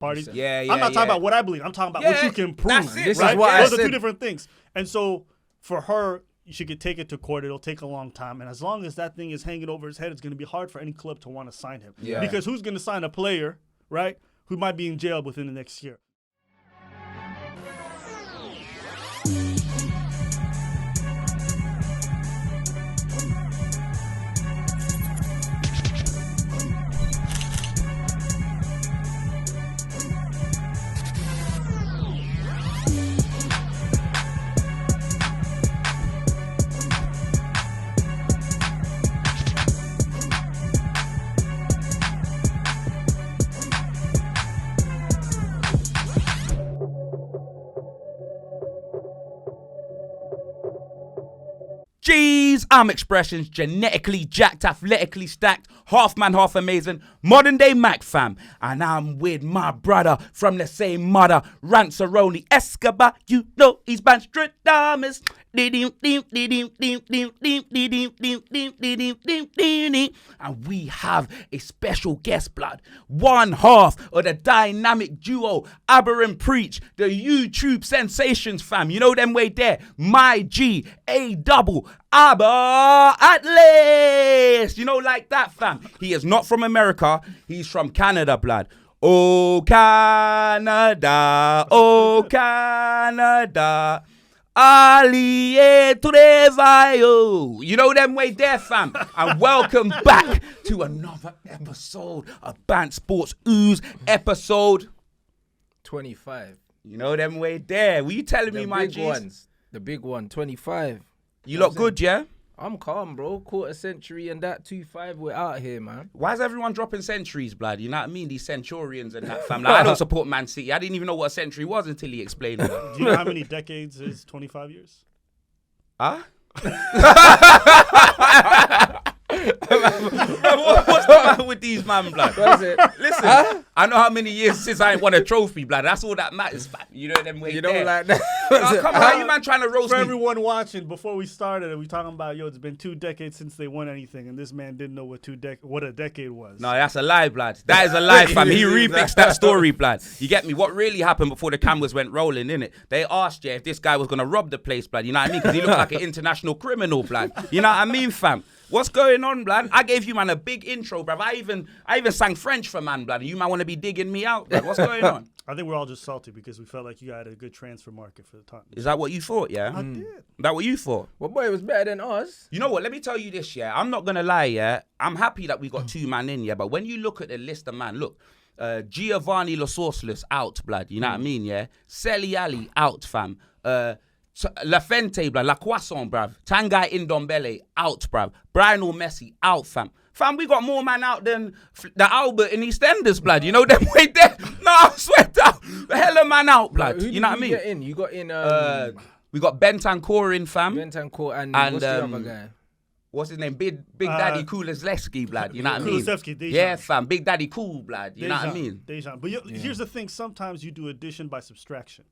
parties. Yeah. I'm not talking about what I believe. I'm talking about what you can prove. That's it, Those are two different things. And so for her, she could take it to court. It'll take a long time. And as long as that thing is hanging over his head, it's going to be hard for any club to want to sign him. Yeah. Because who's going to sign a player, right, who might be in jail within the next year? Jeez, I'm Expressions, genetically jacked, athletically stacked, half man, half amazing, modern day Mac fam. And I'm with my brother from the same mother, Ranceroni Escobar. You know he's Banstradamus. And we have a special guest, blood. One half of the dynamic duo, Aba and Preach, the YouTube sensations fam. You know them way there. My G, A-double, Aba at least. You know, like that fam. He is not from America. He's from Canada, blood. Oh, Canada. Oh, Canada. Ali Trevayo. You know them way there, fam. And welcome back to another episode of BANTS SPORTS OOZ, episode 25. You know them way there. Were you telling me, my G's? Ones. The big one, 25. You look good, yeah? I'm calm, bro. Quarter century and that 2-5, we're out here, man. Why is everyone dropping centuries, blood? You know what I mean? These centurions and that, fam. Like, I don't support Man City. I didn't even know what a century was until he explained it. Do you know how many decades is 25 years? Huh? What's the matter with these man, blood? Listen, I know how many years since I ain't won a trophy, blood. That's all that matters, man. You know them way. You don't like that. Come on, you man trying to roast For me. everyone watching, before we started, we talking about it's been 2 decades since they won anything, and this man didn't know what a decade was. No, that's a lie, blood. That is a lie, fam. He remixed that story, blood. You get me? What really happened before the cameras went rolling, innit? They asked you if this guy was gonna rob the place, blood. You know what I mean? Because he looked like an international criminal, blood. You know what I mean, fam? What's going on, blood? I gave you, man, a big intro, bruv. I even sang French for man, blood. You might want to be digging me out, blood. What's going on? I think we're all just salty because we felt like you had a good transfer market for the Tottenham. Is that what you thought, yeah? I did. That what you thought? Well, boy, it was better than us. You know what? Let me tell you this, yeah? I'm not going to lie, yeah? I'm happy that we got 2 man in, yeah? But when you look at the list of man, look, Giovanni Lo Sauceless out, blood. You know what I mean, yeah? Seli Ali out, fam. La Fente, bruv. La Croissant, bruv. Tanguy Ndombele, out, bruv. Brian Messi, out, fam. Fam, we got more man out than the Albert in EastEnders, blood. You know them way there? No, I swear down. The hell of man out, blood. You know what I mean? Get in? You got in... we got Bentancur in, fam. Bentancur and what's the other guy? What's his name? Big Daddy Kuleszewski, blood. You know what I mean? Dejan. Yeah, fam. Big Daddy Cool, blood. You know what I mean? Dejan. But here's the thing. Sometimes you do addition by subtraction.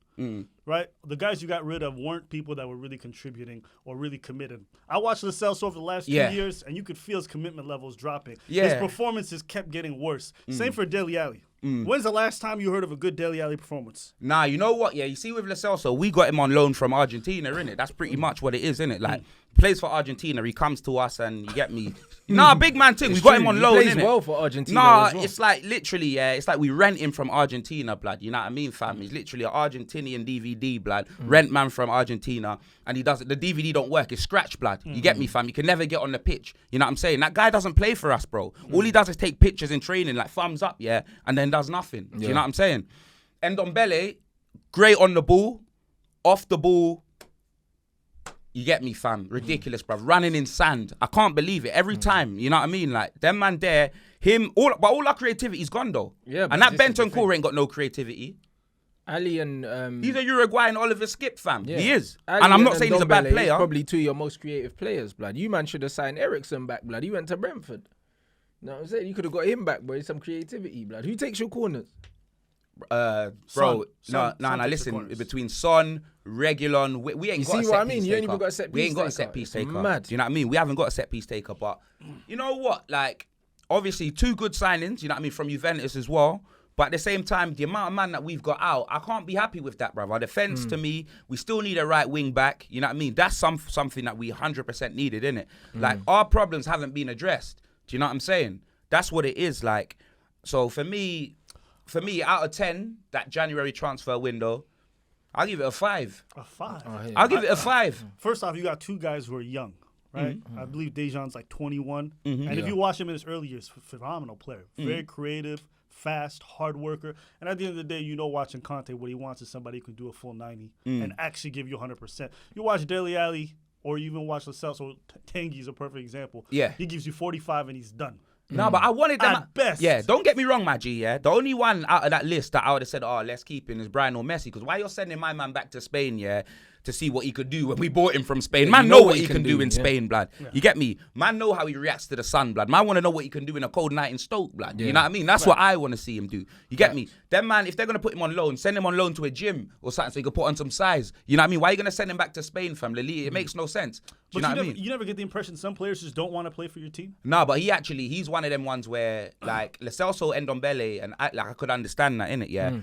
Right? The guys you got rid of weren't people that were really contributing or really committed. I watched Lo Celso over the last 2 years, and you could feel his commitment levels dropping. Yeah. His performances kept getting worse. Same for Dele Alli. When's the last time you heard of a good Dele Alli performance? Nah, you know what? Yeah, you see with Lo Celso, we got him on loan from Argentina, innit? That's pretty much what it is, innit? Like, plays for Argentina, he comes to us and you get me. Nah, big man thing. We got him on loan, innit? He plays well for Argentina. Nah, as well. it's like literally, yeah, it's like we rent him from Argentina, blood. You know what I mean, fam? He's literally an Argentinian DVD, blood. Rent man from Argentina, and he does it. The DVD don't work. It's scratch, blood. You get me, fam? You can never get on the pitch. You know what I'm saying? That guy doesn't play for us, bro. All he does is take pictures in training, like thumbs up, yeah, and then does nothing. Do you know what I'm saying? Ndombele, great on the ball, off the ball. You get me, fam? Ridiculous, bruv. Running in sand. I can't believe it. Every time, you know what I mean? Like, them man there, but all our creativity's gone, though. Yeah, and that Bentancur ain't got no creativity. Ali and... he's a Uruguayan Oliver Skip, fam. Yeah. He is. Ali and I'm not saying he's a bad Ndombele player. He's probably 2 of your most creative players, blood. You man should have signed Ericsson back, blood. He went to Brentford. You know what I'm saying? You could have got him back, boy. Some creativity, blood. Who takes your corners? Bro, listen, between Son, Regulon, we ain't got a set piece taker. You see what I mean? You ain't even got a set piece taker. We ain't got a set piece taker. Mad. Do you know what I mean? We haven't got a set piece taker, but you know what? Like, obviously, 2 good signings, you know what I mean, from Juventus as well. But at the same time, the amount of man that we've got out, I can't be happy with that, bruv. Our defence, to me, we still need a right wing back. You know what I mean? That's something that we 100% needed, innit? Like, our problems haven't been addressed. Do you know what I'm saying? That's what it is, like. So for me, out of 10, that January transfer window, I'll give it a 5. A 5? I'll give it a 5. First off, you got 2 guys who are young, right? I believe Dejan's like 21. And if you watch him in his early years, phenomenal player. Very creative, fast, hard worker. And at the end of the day, watching Conte, what he wants is somebody who can do a full 90 and actually give you 100%. You watch Dele Alli or you even watch Lo Celso, Tanguy is a perfect example. Yeah. He gives you 45 and he's done. No, but I wanted them At best. Yeah, don't get me wrong, my G, yeah? The only one out of that list that I would have said, let's keep him is Brian or Messi. Because why you're sending my man back to Spain, yeah, to see what he could do when we bought him from Spain? Man know what he can do in Spain, blood. Yeah. You get me? Man know how he reacts to the sun, blood. Man want to know what he can do in a cold night in Stoke, blood. Yeah. You know what I mean? That's what I want to see him do. You get me? Then, man, if they're going to put him on loan, send him on loan to a gym or something so he can put on some size. You know what I mean? Why are you going to send him back to Spain, fam? It makes no sense. Do you know what I mean? You never get the impression some players just don't want to play for your team? No, but he's one of them ones where, like, Lo Celso and Ndombele, and I could understand that, innit? Yeah.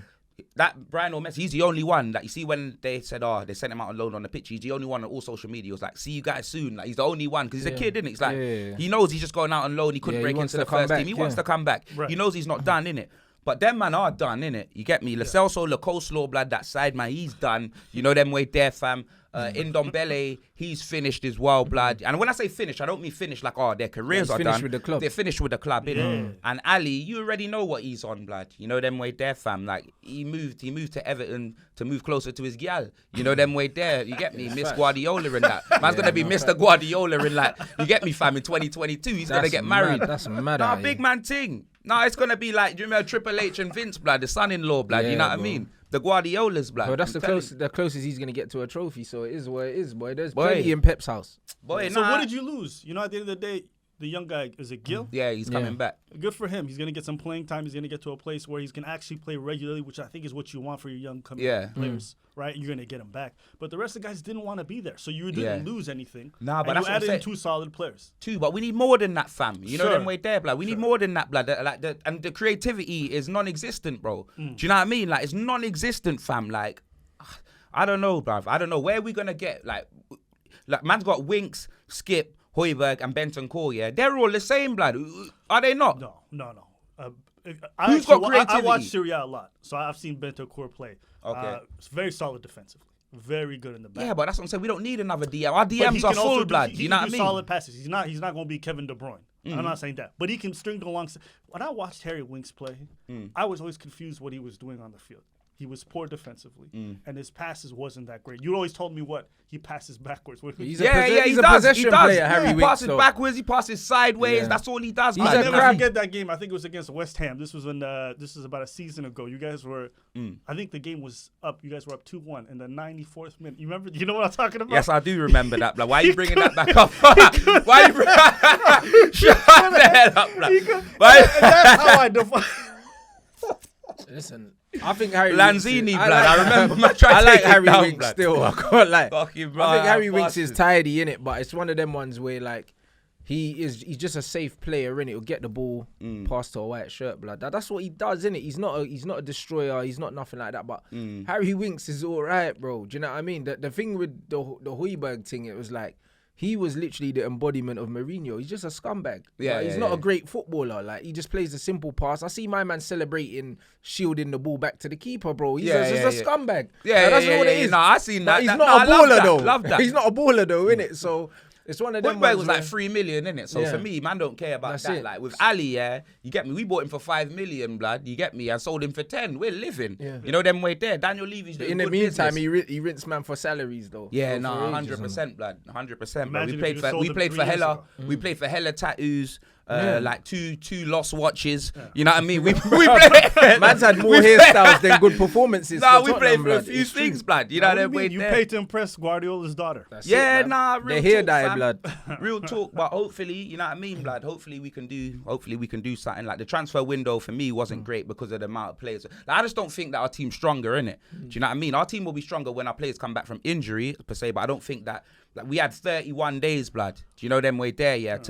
That Brian or Messi, he's the only one that you see when they said, they sent him out on loan on the pitch. He's the only one on all social media was like, see you guys soon. Like, he's the only one because he's a kid, innit? It's like, he knows he's just going out on loan. He couldn't break into the first team. He wants to come back. Right. He knows he's not done, innit? But them man are done, innit? You get me? Lo Celso, Le Coleslaw, blood, that side, man, he's done. You know them way there, fam. Ndombele, he's finished as well, blood. And when I say finished, I don't mean finished like, their careers are done. With the club. They're finished with the club, innit? And Ali, you already know what he's on, blood. You know them way there, fam. Like, he moved to Everton to move closer to his gal. You know them way there. You get me? Miss Guardiola in that. Man's going to be Mr. Guardiola in like, you get me, fam, in 2022. He's going to get married. That's mad. Nah, big man ting. No, it's going to be like, do you remember Triple H and Vince, blood, the son-in-law, blood, you know what I mean? The Guardiolas, blood. Well, that's the closest he's going to get to a trophy, so it is what it is, boy. There's plenty in Pep's house. So what did you lose? You know, at the end of the day, the young guy, is it Gil? Yeah, he's coming back. Good for him. He's going to get some playing time. He's going to get to a place where he's going to actually play regularly, which I think is what you want for your young players, right? You're going to get him back. But the rest of the guys didn't want to be there, so you didn't lose anything. Nah, but you added in 2 solid players. 2, but we need more than that, fam. You know them way there, blood. We need more than that, blood. And the creativity is non-existent, bro. Do you know what I mean? Like, it's non-existent, fam. Like, I don't know, bruv. I don't know. Where are we going to get, like, man's got Winks, Skip, Højbjerg and Bentancur, yeah? They're all the same, blood. Are they not? No. Who's got creativity? I watch Serie A a lot, so I've seen Bentancur play. Okay. It's very solid defensively. Very good in the back. Yeah, but that's what I'm saying. We don't need another DM. Our DMs are full, blood. You know what I mean? Solid passes. He's not going to be Kevin De Bruyne. I'm not saying that. But he can string alongside. When I watched Harry Winks play, I was always confused what he was doing on the field. He was poor defensively, and his passes wasn't that great. You always told me he passes backwards. He's a possession player, Harry Winks. He passes backwards, he passes sideways. Yeah. That's all he does. I'll never forget that game. I think it was against West Ham. This was about a season ago. You guys were, I think the game was up. You guys were up 2-1 in the 94th minute. You remember? You know what I'm talking about? Yes, I do remember that. Like, why are you bringing that back up? Why are you bringing Shut the hell up, that's how I define. Listen, I think Harry Lanzini, Winks, blood. I remember. I like Harry Winks still. I can't lie. I think Harry Winks bastard. is tidy in it, but it's one of them ones where like he's just a safe player in it. He'll get the ball past to a white shirt, blood. That's what he does, innit? He's not a destroyer. He's not nothing like that. But Harry Winks is all right, bro. Do you know what I mean? The thing with the Højbjerg thing, it was like. He was literally the embodiment of Mourinho. He's just a scumbag. Yeah, he's not a great footballer. Like, he just plays a simple pass. I see my man celebrating, shielding the ball back to the keeper, bro. He's just a scumbag. Yeah, that's what it is. No, I seen that. He's not a baller though. Love that. He's not a baller though, innit? So it's one of them. Højbjerg was like 3 million, innit? So for me, man, don't care about that. Like with Ali, you get me. We bought him for 5 million, blood. You get me. I sold him for 10. We're living. Yeah. You know them way there. Daniel Levy's doing good business. In the meantime, he rinsed man for salaries though. Yeah, no, 100%, blood. 100%. We played for Hella. We played for Hella tattoos. Like two lost watches. You know what I mean? We played. Man's had more hairstyles than good performances. Nah, we played for a few things, blood. You know that way. You paid to impress Guardiola's daughter. Real hair talk, dye, blood. Real talk, but hopefully, you know what I mean, blood. Hopefully we can do something. Like the transfer window for me wasn't great because of the amount of players. Like, I just don't think that our team's stronger, innit? Do you know what I mean? Our team will be stronger when our players come back from injury per se, but I don't think that we had 31 days, blood. Do you know them way there,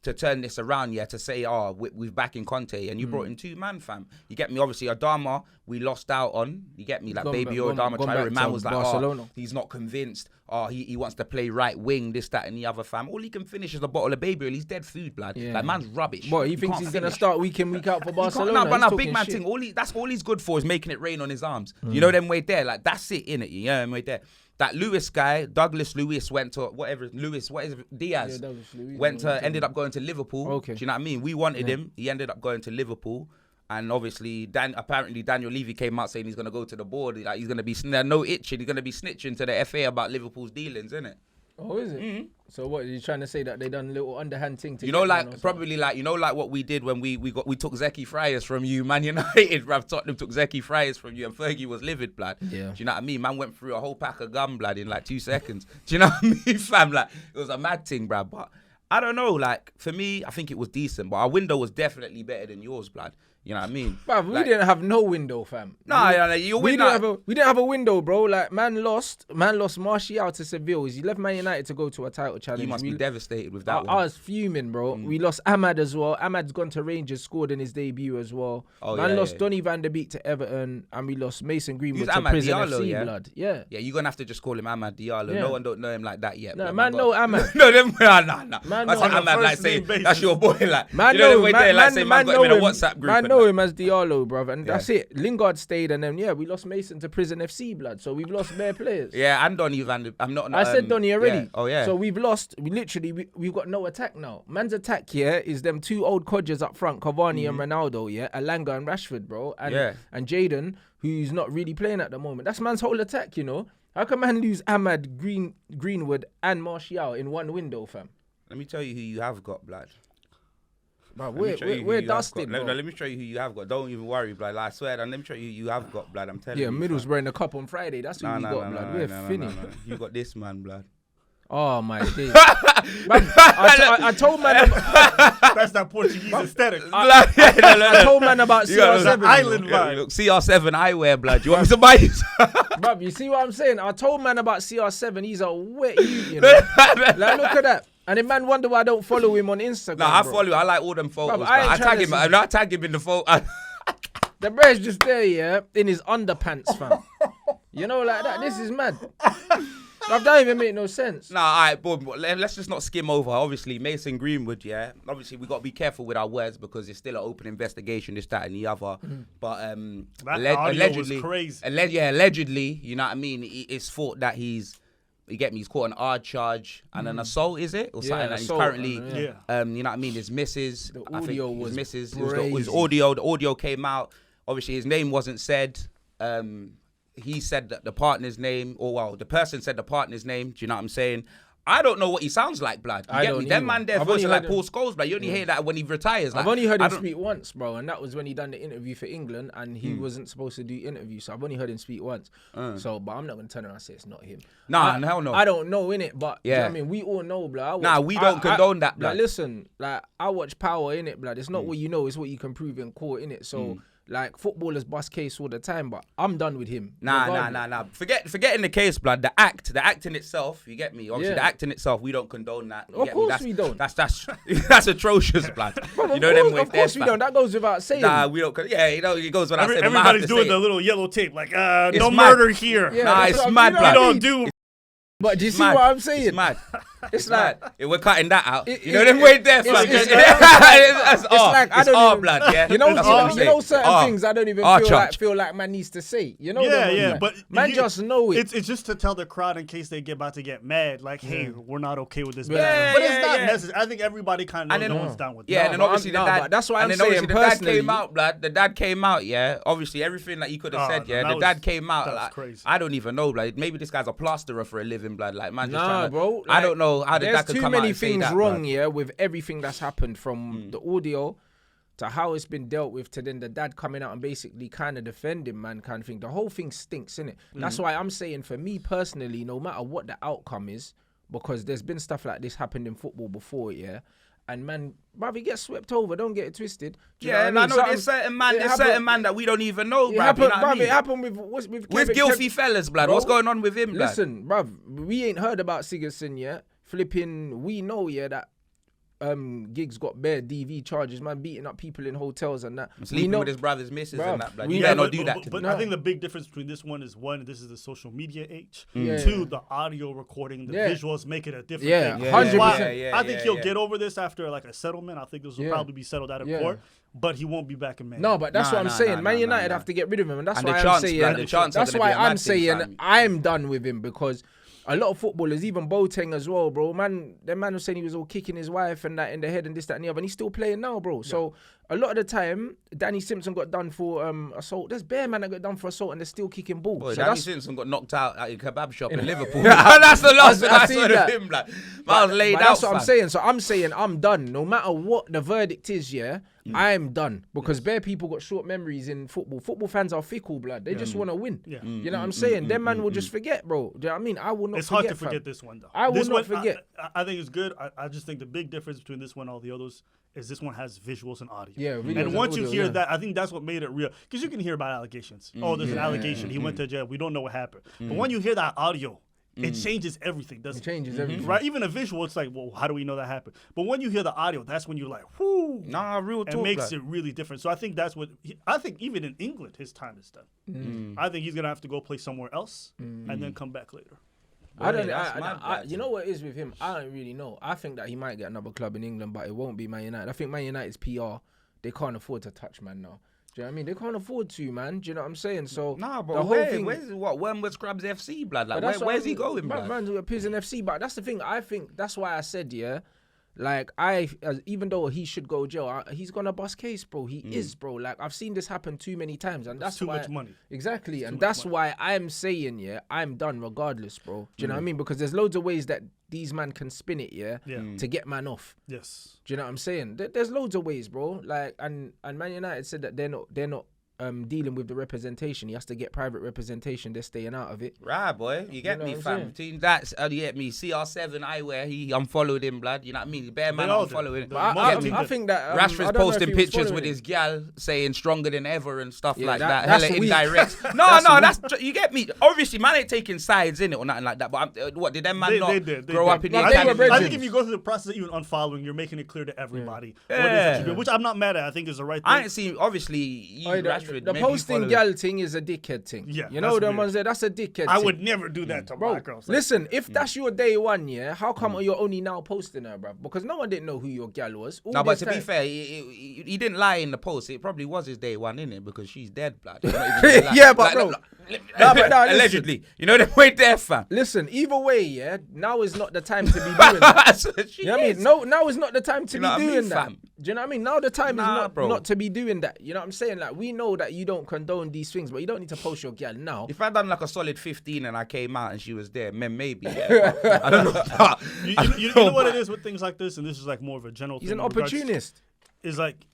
to turn this around, to say, we're back in Conte, and you brought in 2 man, fam. You get me? Obviously, Adama, we lost out on. You get me? Like, Adama, Traore, man was like, he's not convinced. He wants to play right wing, this, that, and the other, fam. All he can finish is a bottle of baby oil. He's dead food, blood. Yeah. Like, man's rubbish. What, he thinks he's going to start week in, week out for Barcelona? No, but now, big man thing, that's all he's good for is making it rain on his arms. You know them way there? Like, that's it, innit? You know them way there? That Lewis guy, Douglas Lewis, went to Diaz, ended up going to Liverpool. Okay. Do you know what I mean? We wanted him. He ended up going to Liverpool. And obviously, apparently Daniel Levy came out saying he's going to go to the board. Like, he's going to be, no itching. He's going to be snitching to the FA about Liverpool's dealings, isn't it? Oh, is it? Mm-hmm. So what, are you trying to say that they done a little underhand thing to probably like what we did when we took Zeki Friars from you, Man United, bruv. Tottenham took Zeki Friars from you and Fergie was livid, blood. Yeah. Do you know what I mean? Man went through a whole pack of gum, blood, in like 2 seconds. Do you know what I mean, fam? Like, it was a mad thing, bruv. But I don't know, like, for me, I think it was decent, but our window was definitely better than yours, blood. You know what I mean? Bruv, we didn't have no window, fam. We didn't have a window, bro. Like, man lost Martial to Seville. He left Man United to go to a title challenge. You must be devastated with that one. I was fuming, bro. We lost Ahmad as well. Ahmad's gone to Rangers, scored in his debut as well. Lost Donny van der Beek to Everton, and we lost Mason Greenwood to Prison Diallo, FC, blood. Yeah. Yeah, you're going to have to just call him Ahmad Diallo. Yeah. No one don't know him like that yet. No, man know Ahmad. No, Man know Ahmad, like, say, that's your boy. Like, man know him. Man got him in a WhatsApp group. Man know him as Diallo, bruv, and that's it. Lingard stayed, and then we lost Mason to Prison FC, blood. So we've lost bare players. Yeah, and Donny van. I said Donny already. Yeah. Oh yeah. So we've lost. We've got no attack now. Man's attack is them 2 old codgers up front, Cavani and Ronaldo. Yeah, Alanga and Rashford, bro, and Jaden, who's not really playing at the moment. That's man's whole attack, you know. How can man lose Ahmad, Greenwood, and Martial in one window, fam? Let me tell you who you have got, blood. Bro, we're dusted, bro. Let me show you who you have got. Don't even worry, blood. Like, I swear, let me show you who you have got, blood. I'm telling you. Yeah, Middlesbrough in the cup on Friday. That's who we got, blood. We're finished. No. You got this man, blood. Oh, my days. I told man... That's that Portuguese aesthetic. I told man about CR7. Island vibe. Look, CR7 eyewear, blood. You want me to buy you? Bruv, you see what I'm saying? I told man about CR7. He's a wet you know. Like, look at that. And the man wonder why I don't follow him on Instagram. Nah, I follow. I like all them photos. I tag him. I tag him in the photo. The bread's just there, in his underpants, fam. You know, like that. This is mad. That don't even make no sense. Nah, all right, but let's just not skim over. Obviously, Mason Greenwood, obviously, we got to be careful with our words because it's still an open investigation, this, that, and the other. But allegedly, was crazy. Allegedly, you know what I mean? It's thought that he's caught an odd charge and an assault, is it? Or something like he's currently, you know what I mean? His missus, the audio was missus, his audio, the audio came out. Obviously, his name wasn't said. He said that the partner's name, the person said the partner's name. Do you know what I'm saying? I don't know what he sounds like, blood. You get me? Them man there voicing like Paul Scholes, blood. You only hear that when he retires. I've only heard him speak once, bro, and that was when he done the interview for England, and he wasn't supposed to do interviews, so I've only heard him speak once. But I'm not gonna turn around and say it's not him. Nah, hell no. I don't know, innit? But you know what I mean, we all know, blood. We don't condone that, blood. Like, listen, like, I watch Power, innit, blood. It's not what you know, it's what you can prove in court, innit? So. Like, footballers bust case all the time, but I'm done with him. Nah. Forgetting the case, blood. The act in itself, you get me? Obviously, the act in itself, we don't condone that. Of course we don't. That's atrocious, blood. You know them way. Of course we don't. That goes without saying. Nah, we don't. Yeah, you know, it goes without saying. Everybody's doing the little yellow tape, like, no murder here. Yeah, nah, it's mad, blood. We don't do. But do you see what I'm saying? It's mad. It's like we're cutting that out. You know them way there, fam. It's like I don't our even, blood, yeah. You know certain things I don't even feel like man needs to say. You know, but man just know it. It's just to tell the crowd in case they about to get mad, like, hey, we're not okay with this. Yeah, but it's not necessary. I think everybody kind of knows no one's down with that. Yeah, and then obviously the dad. That's why I'm saying the dad came out, blood. The dad came out, yeah. Obviously everything that you could have said, yeah. The dad came out. That's crazy. I don't even know, blood. Maybe this guy's a plasterer for a living, blood. Like, man, just nah, bro. I don't know how did that could come out and say that. There's too many things wrong, yeah, with everything that's happened from the audio to how it's been dealt with to then the dad coming out and basically kind of defending man kind of thing. The whole thing stinks, innit? That's why I'm saying for me personally, no matter what the outcome is, because there's been stuff like this happened in football before, yeah. And man, bruv, he gets swept over. Don't get it twisted. I know there's certain man that we don't even know, bruv. It happened with Gilfy fellas, blood. What's going on with him, blood? Listen, bruv, we ain't heard about Sigurdsson yet. Flipping, we know, yeah, that Giggs got bare DV charges, man, beating up people in hotels and that. Sleeping with his brother's missus and that. Like, you yeah, don't do that. But I think the big difference between this one is, one, this is the social media age. Yeah. Two, the audio recording, the visuals make it a different thing. Yeah, 100%. I think he'll get over this after like a settlement. I think this will probably be settled out of court. But he won't be back in Man. No, but that's what I'm saying. Man United have to get rid of him, and that's and why I'm saying. That's why I'm saying I'm done with him, because a lot of footballers, even Boateng as well, bro. Man, the man was saying he was all kicking his wife and that in the head and this, that, and the other, and he's still playing now, bro. So a lot of the time, Danny Simpson got done for assault. There's bare man that got done for assault and they're still kicking ball. Boy, so Danny Simpson got knocked out at a kebab shop in Liverpool. That's the last thing I saw of him. Like, I was laid out. That's what I'm saying. So I'm saying I'm done. No matter what the verdict is, I'm done, because bare people got short memories in football. Football fans are fickle, blood. They just want to win. Yeah. You know what I'm saying? Them man will just forget, bro. Do you know what I mean? I will not forget. It's hard to forget this one, though. I will not forget. I think it's good. I just think the big difference between this one and all the others is this one has visuals and audio. Yeah, and once you hear that, I think that's what made it real. Because you can hear about allegations. Oh, there's an allegation. He went to jail. We don't know what happened. But when you hear that audio, it changes everything, doesn't it? It changes everything. Right? Even a visual, it's like, well, how do we know that happened? But when you hear the audio, that's when you're like, whoo. Real talk. It makes it really different. So I think that's what, I think even in England, his time is done. I think he's going to have to go play somewhere else and then come back later. You know what it is with him? I don't really know. I think that he might get another club in England, but it won't be Man United. I think Man United's PR, they can't afford to touch man now. Do you know what I mean? They can't afford to, man. Do you know what I'm saying? So but the whole thing, where's Wormwood Scrubs FC, blood? Like, where's he going, blood? Man's a prison FC, but that's the thing. I think that's why I said, like even though he should go jail, he's gonna bust case, bro. He is, bro. Like, I've seen this happen too many times, and that's too why, much money. Exactly, and that's why I'm saying, I'm done regardless, bro. Do you know what I mean? Because there's loads of ways that these man can spin it, to get man off. Yes. Do you know what I'm saying? There's loads of ways, bro. Like, and Man United said that they're not dealing with the representation. He has to get private representation. They're staying out of it. Right, boy. You get me, fam. Between that, you get me. CR7 eyewear, he unfollowed him, blood. You know what I mean? Bare man unfollowing him. I think that Rashford's posting pictures with his gal saying stronger than ever and stuff like that. That's hella indirect. that's you get me. Obviously, man ain't taking sides in it or nothing like that. But what did them man not grow up in the I think if you go through the process of even unfollowing, you're making it clear to everybody what it is that you're doing, which I'm not mad at. I think is the right thing. I ain't seen, obviously, Rashford. The posting gal thing is a dickhead thing. Yeah, you know them ones there. That's a dickhead. I would never do that to my girls. Listen, if that's your day one, how come you're only now posting her, bro? Because no one didn't know who your gal was. But to be fair, he didn't lie in the post. It probably was his day one, innit? Because she's dead, blood. Allegedly, you know they wait there, fam. Listen, either way, now is not the time to be doing that. You know what I mean? Now is not the time to be doing that. Do you know what I mean? Now the time is not to be doing that. You know what I'm saying? Like, we know that you don't condone these things, but you don't need to post your gal now. If I done like a solid 15 and I came out and she was there, maybe. I don't know. You know what it is with things like this, and this is like more of a general thing. He's an opportunist. Is like,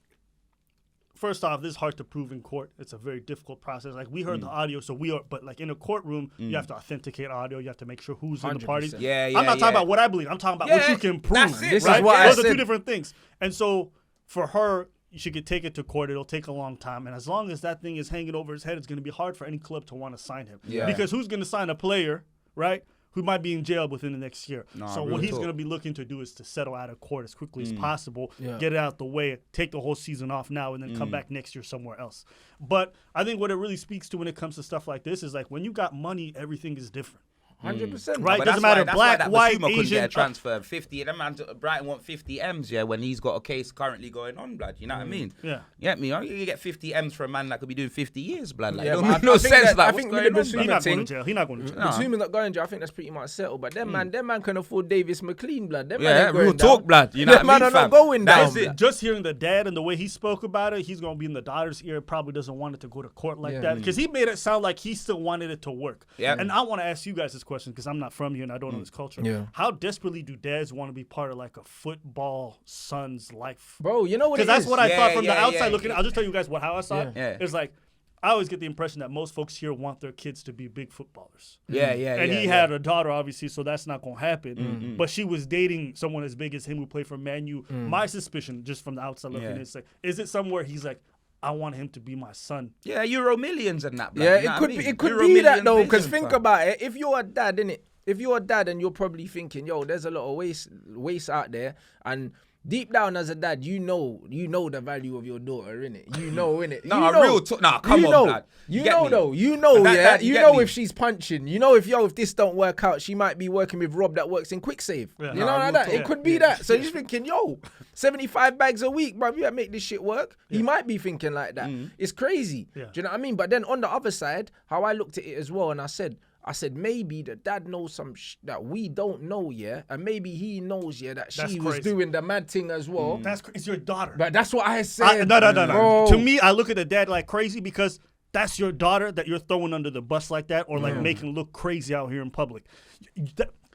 first off, this is hard to prove in court. It's a very difficult process. Like, we heard the audio, but like in a courtroom, you have to authenticate audio. You have to make sure who's in the parties. I'm not talking about what I believe. I'm talking about what you can prove. This is what Those are two different things. And so for her, she could take it to court. It'll take a long time. And as long as that thing is hanging over his head, it's going to be hard for any club to want to sign him. Yeah. Because who's going to sign a player, right, who might be in jail within the next year? So what he's going to be looking to do is to settle out of court as quickly as possible, get it out the way, take the whole season off now, and then come back next year somewhere else. But I think what it really speaks to when it comes to stuff like this is like, when you got money, everything is different. 100%. Right? Doesn't matter black, white, Asian. Get a transfer. 50. That man, Brighton want 50 M's, when he's got a case currently going on, blood. You know what I mean? Yeah. You get me? You get 50 M's for a man that could be doing 50 years, blood. Like, Yeah, it but don't make no sense. I Like, think what's with going the on, He's blood? not going to jail. He's not going to jail. Assuming not going to jail, I think that's pretty much settled. But them man can afford Davis McLean, blood. Them man Yeah, ain't going real down. talk, blood. You know what I Them mean, man are not fam? going down. That's it. Just hearing the dad and the way he spoke about it, he's going to be in the daughter's ear. Probably doesn't want it to go to court like that. Because he made it sound like he still wanted it to work. Yeah. And I want to ask you guys this question because I'm not from here and I don't know this culture. Yeah. How desperately do dads want to be part of like a football son's life? Bro, you know what it is? Because that's what I thought from the yeah, outside yeah. looking. I'll just tell you guys how I saw it. Yeah. It's like, I always get the impression that most folks here want their kids to be big footballers. And he had a daughter, obviously, so that's not going to happen. But she was dating someone as big as him who played for Man U. My suspicion, just from the outside looking in, is like, is it somewhere he's like, I want him to be my son? Yeah, Euro Millions and that. Blood, Yeah, you know it could be that though. Because think about it. If you're a dad, innit? If you're a dad and you're probably thinking, yo, there's a lot of waste out there, and deep down as a dad, you know the value of your daughter, innit? You know, innit? Nah, real talk. Nah, come on, blood. You know, though. You know, yeah. You know if she's punching. You know if this don't work out, she might be working with Rob that works in Quick Save. Yeah. You know like that. It could be that. So you're thinking, yo, 75 bags a week, bruv. You gotta make this shit work. He might be thinking like that. It's crazy. Yeah. Do you know what I mean? But then on the other side, how I looked at it as well, and I said maybe the dad knows some that we don't know, yeah, and maybe he knows, yeah, that she was doing the mad thing as well. It's your daughter. But that's what I said. No. Bro. To me, I look at the dad like crazy because that's your daughter that you're throwing under the bus like that, or like making look crazy out here in public.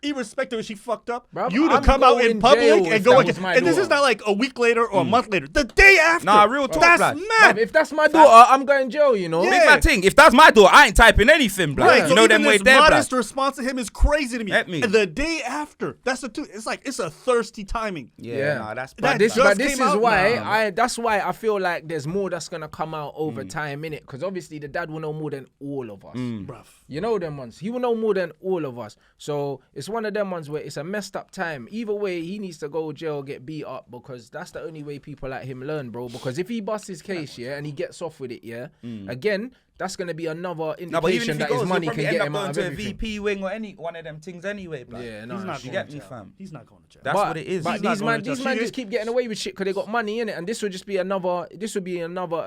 Irrespective if she fucked up, you to come out in public and go again. And this is not like a week later or a month later. The day after. Nah, real talk, that's blood. mad. If that's my daughter, I'm going jail, you know. Yeah. Big mad thing. If that's my daughter, I ain't typing anything, blood. Right, You so know even them way this there, modest blood. response to him is crazy to me. Let me. And the day after, that's the two. It's like it's a thirsty timing. Yeah, nah, that's That bad. just blood. But this came is out why now. that's why I feel like there's more that's gonna come out over time, innit? Because obviously the dad will know more than all of us. Bruv. You know them ones. He will know more than all of us. So it's one of them ones where it's a messed up time. Either way, he needs to go jail, get beat up, because that's the only way people like him learn, bro. Because if he busts his case, yeah, and he gets off with it, yeah, again, that's gonna be another indication that his money can get him out of to a everything. VP wing or any one of them things anyway, blood. Yeah, no, He's not you going get to me, jail. fam. He's not going to jail. That's what it is. But He's not these going man, to these jail. man She- just keep getting away with shit because they got money in it, and this would just be another. This would be another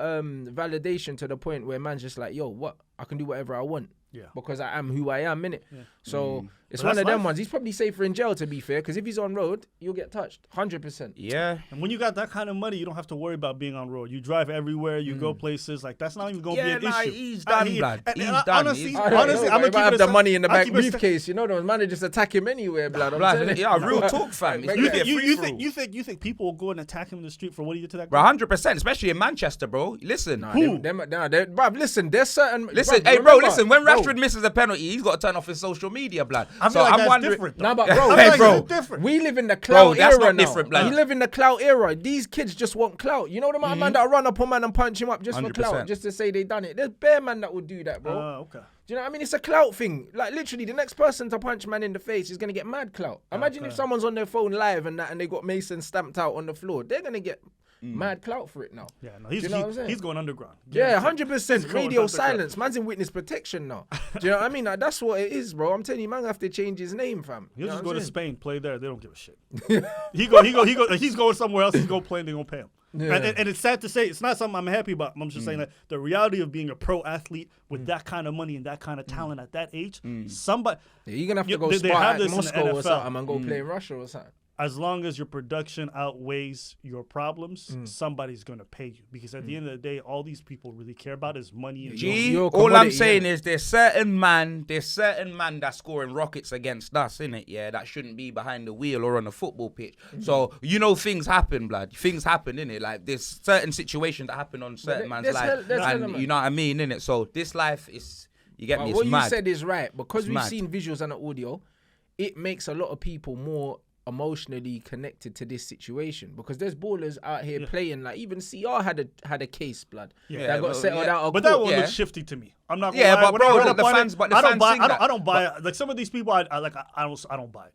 validation to the point where man's just like, yo, what? I can do whatever I want. Yeah. Because I am who I am, innit? Yeah. So it's But one that's of them life. ones. He's probably safer in jail, to be fair, because if he's on road, you'll get touched, 100%. Yeah. And when you got that kind of money, you don't have to worry about being on road. You drive everywhere, you go places. Like that's not even going to be an issue. He's done, blood. He's done. Honestly, He's I don't honestly, know, I'm but gonna if I keep have it the a- money in the I'll back keep it a- briefcase, you know, those man just attack him anywhere, blood. I'm Blood, telling you. yeah, real talk, fam. It's You gonna be a free-for-all. You think people will go and attack him in the street for what he did to that Bro, guy? 100%, especially in Manchester, bro. Listen. Who? Bruv, listen, there's certain. Listen, bruv, hey, bro, remember- listen, when bro, Rashford misses a penalty, he's got to turn off his social media, blood. I feel So like I'm that's wondering. different. Nah, but I bro, feel hey, like bro, that's different. we live in the clout that's era not now. different, blood. We live in the clout era. These kids just want clout. You know the amount of man that run up on man and punch him up just for 100%. clout, just to say they done it. There's bare man that would do that, bro. Okay. Do you know what I mean? It's a clout thing. Like literally, the next person to punch man in the face is gonna get mad clout. Imagine if someone's on their phone live and they got Mason stamped out on the floor. They're gonna get mad clout for it now. Yeah, no, Do you know what I'm saying? he's going underground. Yeah, Guaranteed. 100%. He's going Radio underground. silence. Man's in witness protection now. Do you know what I mean? Like, that's what it is, bro. I'm telling you, man, have to change his name, fam. He'll You know just what go I'm to saying? Spain, play there. They don't give a shit. He's going somewhere else. He's going to play and they're going to pay him. Yeah. And it's sad to say, it's not something I'm happy about. I'm just saying that the reality of being a pro athlete with that kind of money and that kind of talent at that age, somebody, Yeah, you're gonna have to go they spot have at this in the Moscow or NFL. something and go play in Russia or something. as long as your production outweighs your problems, somebody's going to pay you. Because at the end of the day, all these people really care about is money. And G, You're a all I'm commodity, saying innit? is there's certain man that's scoring rockets against us, innit? Yeah, that shouldn't be behind the wheel or on the football pitch. So, you know, things happen, blood. Things happen, innit? Like, there's certain situations that happen on certain man's life. And you know what I mean, innit? So, this life is, you get me, it's what mad. you said is right. Because It's we've mad. seen visuals and audio, it makes a lot of people more emotionally connected to this situation, because there's ballers out here playing, like even CR had a case, blood, that got settled out of But court. that one looks shifty to me. I'm not gonna Yeah, lie. but When bro, I read the up on fans- it, but the I don't fans buy. sing I that. don't buy it. Like some of these people, I don't buy it.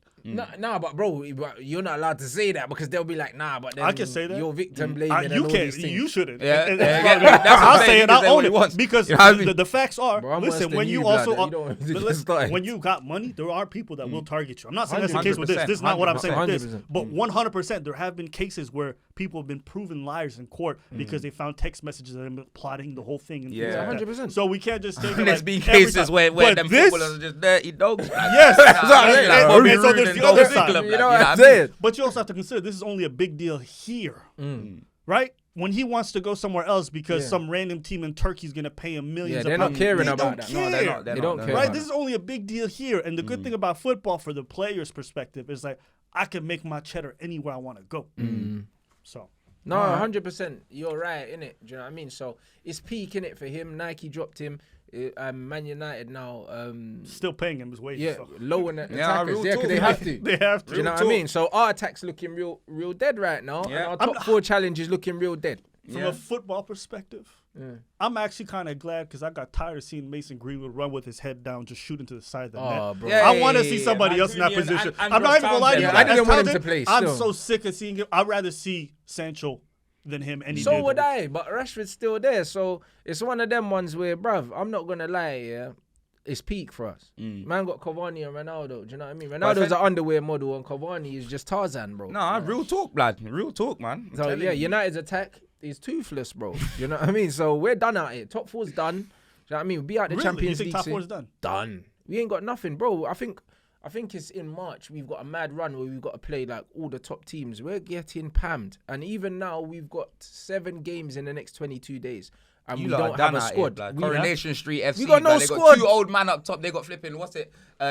Nah, but bro, you're not allowed to say that, because they'll be like, nah, but then I can say that. you're victim blaming and You all can't. these things. You shouldn't. Yeah, And- yeah, and- yeah, that's what I'm I'll saying. say He it. can say I'll what own he wants. it because You know what I mean? the facts are. Bro, I'm listen, worse when than you you, also, blood. You don't but get listen, started. when you got money, there are people that will target you. I'm not saying that's the case with this. 100%, This is not what I'm saying with this. 100%. But 100%, there have been cases where people have been proven liars in court because they found text messages and been plotting the whole thing. And things Yeah. like that. 100%. So we can't just take it There's like been every cases time. where But them this- footballers are just dirty dogs. Yes, that's what I'm saying. Like, And Bobby so Roode there's and the Go other Ziggler, side. blood, You know what I I'm mean? saying? But you also have to consider this is only a big deal here, right? When he wants to go somewhere else because some random team in Turkey is going to pay him millions Yeah, of they're not pounds. caring They about don't that. No, they're care. not. They don't care. Right? about This is only a big deal here. And the good thing about football for the player's perspective is like, I can make my cheddar anywhere I want to go. So. No, 100%. You're right, innit? Do you know what I mean? So it's peak, innit, for him. Nike dropped him. Man United now, Still paying him his wages. yeah, so. lowering the Yeah, attackers. real Yeah, because talk, they man. have to. They have to. Do you know what I mean? So our attack's looking real dead right now. Yeah. And our top 4 challenge is looking real dead. From a football perspective, I'm actually kind of glad because I got tired of seeing Mason Greenwood run with his head down, just shooting to the side of the net. Bro. I want to see somebody else in that position. I'm not even gonna lie to you. I didn't want him to play. I'm so sick of seeing him. I'd rather see Sancho than him any day. So would I, but Rashford's still there. So it's one of them ones where, bruv, I'm not gonna lie, yeah. It's peak for us. Man got Cavani and Ronaldo. Do you know what I mean? Ronaldo's an underwear model and Cavani is just Tarzan, bro. Nah, real talk, blood. Real talk, man. So yeah, United's attack is toothless, bro. You know what I mean? So we're done out here. Top 4's done. Do you know what I mean? We'll be out the Champions League. You think top 4's done? Done. We ain't got nothing, bro. I think it's in March. We've got a mad run where we've got to play like all the top teams. We're getting pammed. And even now, we've got 7 games in the next 22 days. And You we lot don't are done have a out squad. here, Coronation Street FC. We got no They squad. got 2 old man up top. They got flipping,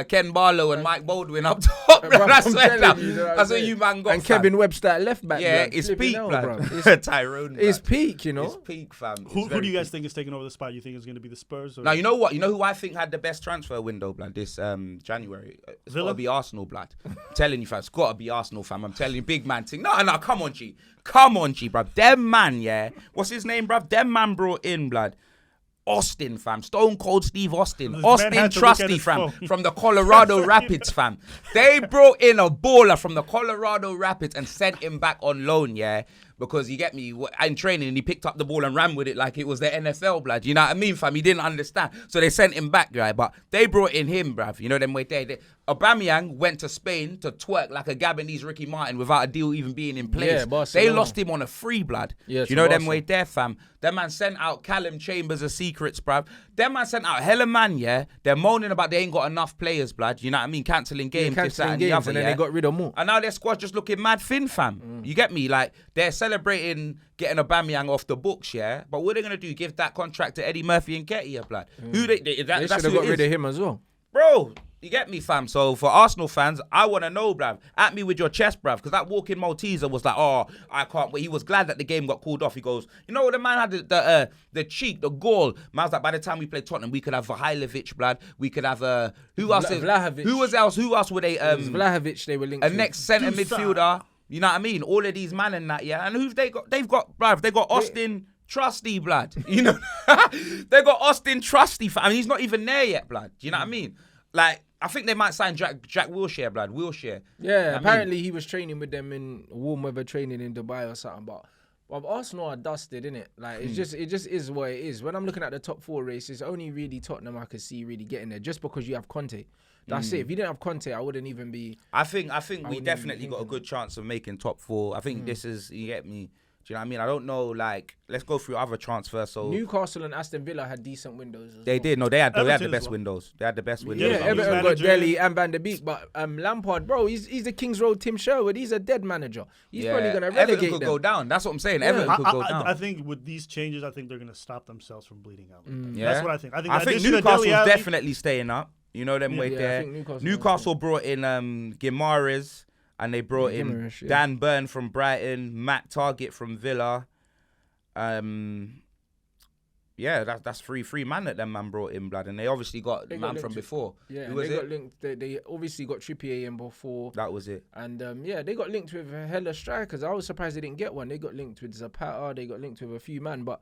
Ken Barlow and Mike Baldwin up top. Bro, That's I'm what telling you, that's what you man got. And Kevin Webster at left back. Yeah, blood. it's Flipping peak, hell, blood. Tyrone. It's peak, you know. It's peak, fam. Who do you guys think is taking over the spot? You think it's going to be the Spurs? Or Now, you know what? You know who I think had the best transfer window, blood, this January? It's got Villa? to be Arsenal, blood. I'm telling you, fam. It's got to be Arsenal, fam. I'm telling you, big man thing. No, come on, G. Come on, G, bruv. Them man, yeah. What's his name, bruv? Them man brought in, blood. Austin, fam. Stone Cold Steve Austin. This Austin man had to look at Trusty, his fam. phone. From the Colorado Rapids, fam. They brought in a baller from the Colorado Rapids and sent him back on loan, yeah? Because you get me, in training, and he picked up the ball and ran with it like it was the NFL, blood. You know what I mean, fam? He didn't understand. So they sent him back, right? But they brought in him, bruv. You know them way there. Aubameyang went to Spain to twerk like a Gabonese Ricky Martin without a deal even being in place. Yeah, Barcelona. They lost him on a free, blood. Yeah, you know them Barcelona. way there, fam. That man sent out Callum Chambers of secrets, bruv. That man sent out hella man, yeah. They're moaning about they ain't got enough players, blood. You know what I mean? Cancelling games, this, that, and the other, and then yeah? they got rid of more. And now their squad's just looking mad thin, fam. You get me? Like, they're celebrating getting Aubameyang off the books, yeah? But what are they going to do? Give that contract to Eddie Murphy and Nketiah, blood? Who They should should have got rid of him as well. Bro, you get me, fam? So for Arsenal fans, I want to know, bruv. At me with your chest, bruv. Because that walking Malteser was like, oh, I can't wait. He was glad that the game got called off. He goes, you know what? The man had the cheek, the gall. Man was like, by the time we play Tottenham, we could have Vahailovic, blood. We could have, who else? Vlahovic. Who else would they, It was Vlahovic they were linked a to. next centre Dusan. midfielder. You know what I mean? All of these man and that, yeah. And who've they got? They've got, bruv, they got Austin Trusty, blood. You know? They got Austin Trusty, fam. I mean, he's not even there yet, blood. Do you know what I mean? Like, I think they might sign Jack Wilshere, blood. Wilshere. Yeah, I apparently he was training with them in warm weather training in Dubai or something. But Arsenal are dusted, innit? Like it just is what it is. When I'm looking at the top 4 races, only really Tottenham I could see really getting there just because you have Conte. That's it. If you didn't have Conte, I wouldn't even be. I think we definitely got a good chance of making top 4. I think this is, you get me. Do you know what I mean? I don't know, like, let's go through other transfers. So Newcastle and Aston Villa had decent windows. As they well. did. No, they had the Everton as best well. windows. They had the best windows. Yeah, Yeah, Everton got manager. Dele and Van der Beek, but Lampard, bro, he's the Kings Road Tim Sherwood. He's a dead manager. He's probably gonna relegate Everton could them. go down. That's what I'm saying. Everton could go down. I think with these changes, I think they're going to stop themselves from bleeding out. Yeah. That's what I think. I think, I think addition of Newcastle's Dele Alli- definitely staying up. You know them way Yeah, I there. think Newcastle brought in Guimaraes and they brought in Guimaraes, yeah. Dan Burn from Brighton, Matt Target from Villa. Yeah, that's three man that them man brought in, blood, and they obviously got They man got from linked before. Yeah, Who was they it? got linked. They obviously got Trippier in before. That was it. And they got linked with hella strikers. I was surprised they didn't get one. They got linked with Zapata. They got linked with a few man, but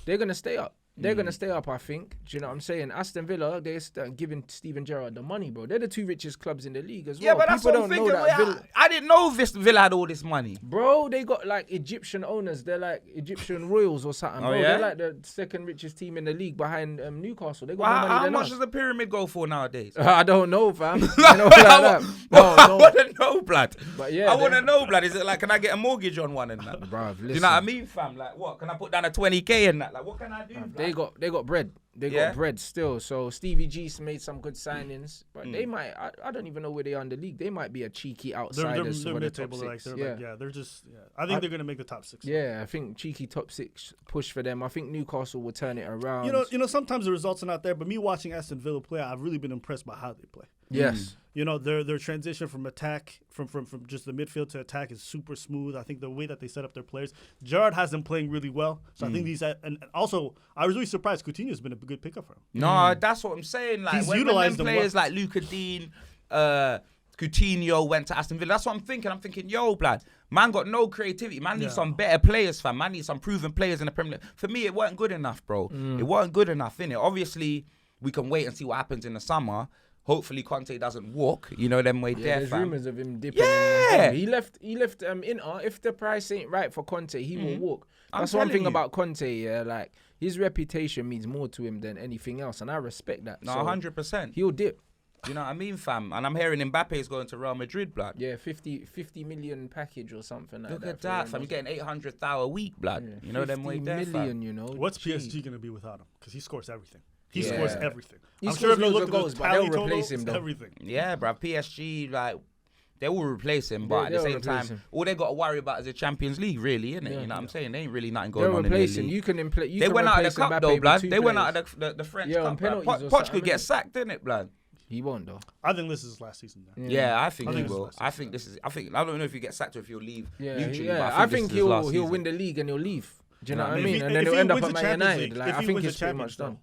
they're gonna stay up. They're gonna stay up, I think. Do you know what I'm saying? Aston Villa, they're giving Steven Gerrard the money, bro. They're the 2 richest clubs in the league as well. Yeah, but that's People what I'm don't know thinking. that I didn't know Villa had all this money. Bro, they got like Egyptian owners. They're like Egyptian royals or something. Oh, Bro, yeah? they're like the 2nd richest team in the league behind Newcastle. They got Well, more money how than much us. does the pyramid go for nowadays? I don't know, fam. You know, like that. I No. want to know, blood. But yeah, I want to know, blood. Is it like, can I get a mortgage on one and that? Bruv, Do you know what I mean, fam? Like, what? Can I put down a 20k and that? Like, what can I do? They got bread. They Yeah. got bread still. So Stevie G's made some good signings, but they might. I don't even know where they are in the league. They might be a cheeky outsiders They're for the top mid-table. Like, 6. they're just. Yeah. I think they're going to make the top 6. Yeah, I think cheeky top 6 push for them. I think Newcastle will turn it around. You know, sometimes the results are not there, but me watching Aston Villa play, I've really been impressed by how they play. Yes. You know, their transition from attack, from just the midfield to attack is super smooth. I think the way that they set up their players, Gerrard has them playing really well. So I think these, and also, I was really surprised. Coutinho's been a good pickup for him. No, that's what I'm saying. Like, He's when utilized them them players well. like Luka Dean, Coutinho went to Aston Villa. That's what I'm thinking. I'm thinking, yo, blood, man got no creativity. Man needs some better players, fam. Man needs some proven players in the Premier League. For me, it weren't good enough, bro. It weren't good enough, innit? Obviously, we can wait and see what happens in the summer. Hopefully, Conte doesn't walk. You know them way there, there's fam. rumours of him dipping. Yeah. He left Inter. If the price ain't right for Conte, he will walk. That's I'm one thing telling you. about Conte, yeah. Like, his reputation means more to him than anything else, and I respect that. No, So 100%. he'll dip. You know what I mean, fam? And I'm hearing Mbappe is going to Real Madrid, blood. Yeah, 50 million package or something like Look that. at that, fam. You're getting 800,000 a week, blood. Yeah, You know them way there, million, fam. you know. What's PSG going to be without him? Because he scores everything. He Yeah. scores everything. He I'm scores sure if you loads look of at goals, the but they'll tally replace total, him, though. everything. Yeah, bruv. PSG, like, they will replace him, but at the They'll same replace time, him. all they got to worry about is the Champions League, really, innit? Yeah. You know what I'm saying? They ain't really nothing going They'll on in the replace him. league. You can They went out of the cup, though, blood. They went out of the French Yeah, on cup, bruv. penalties or Poch something, could get innit? sacked, innit, blood? He won't, though. I think this is his last season. Then. Yeah, I think I he think will. it's I think this is. I don't know if he gets sacked or if he'll leave. Yeah, mutually, yeah. but I this think is his last he'll season. win the league and he'll leave. Do you know what I If mean? he- And if then he'll he end up wins at the Man Champions United. League- Like, if I he think wins the it's pretty Champions much done.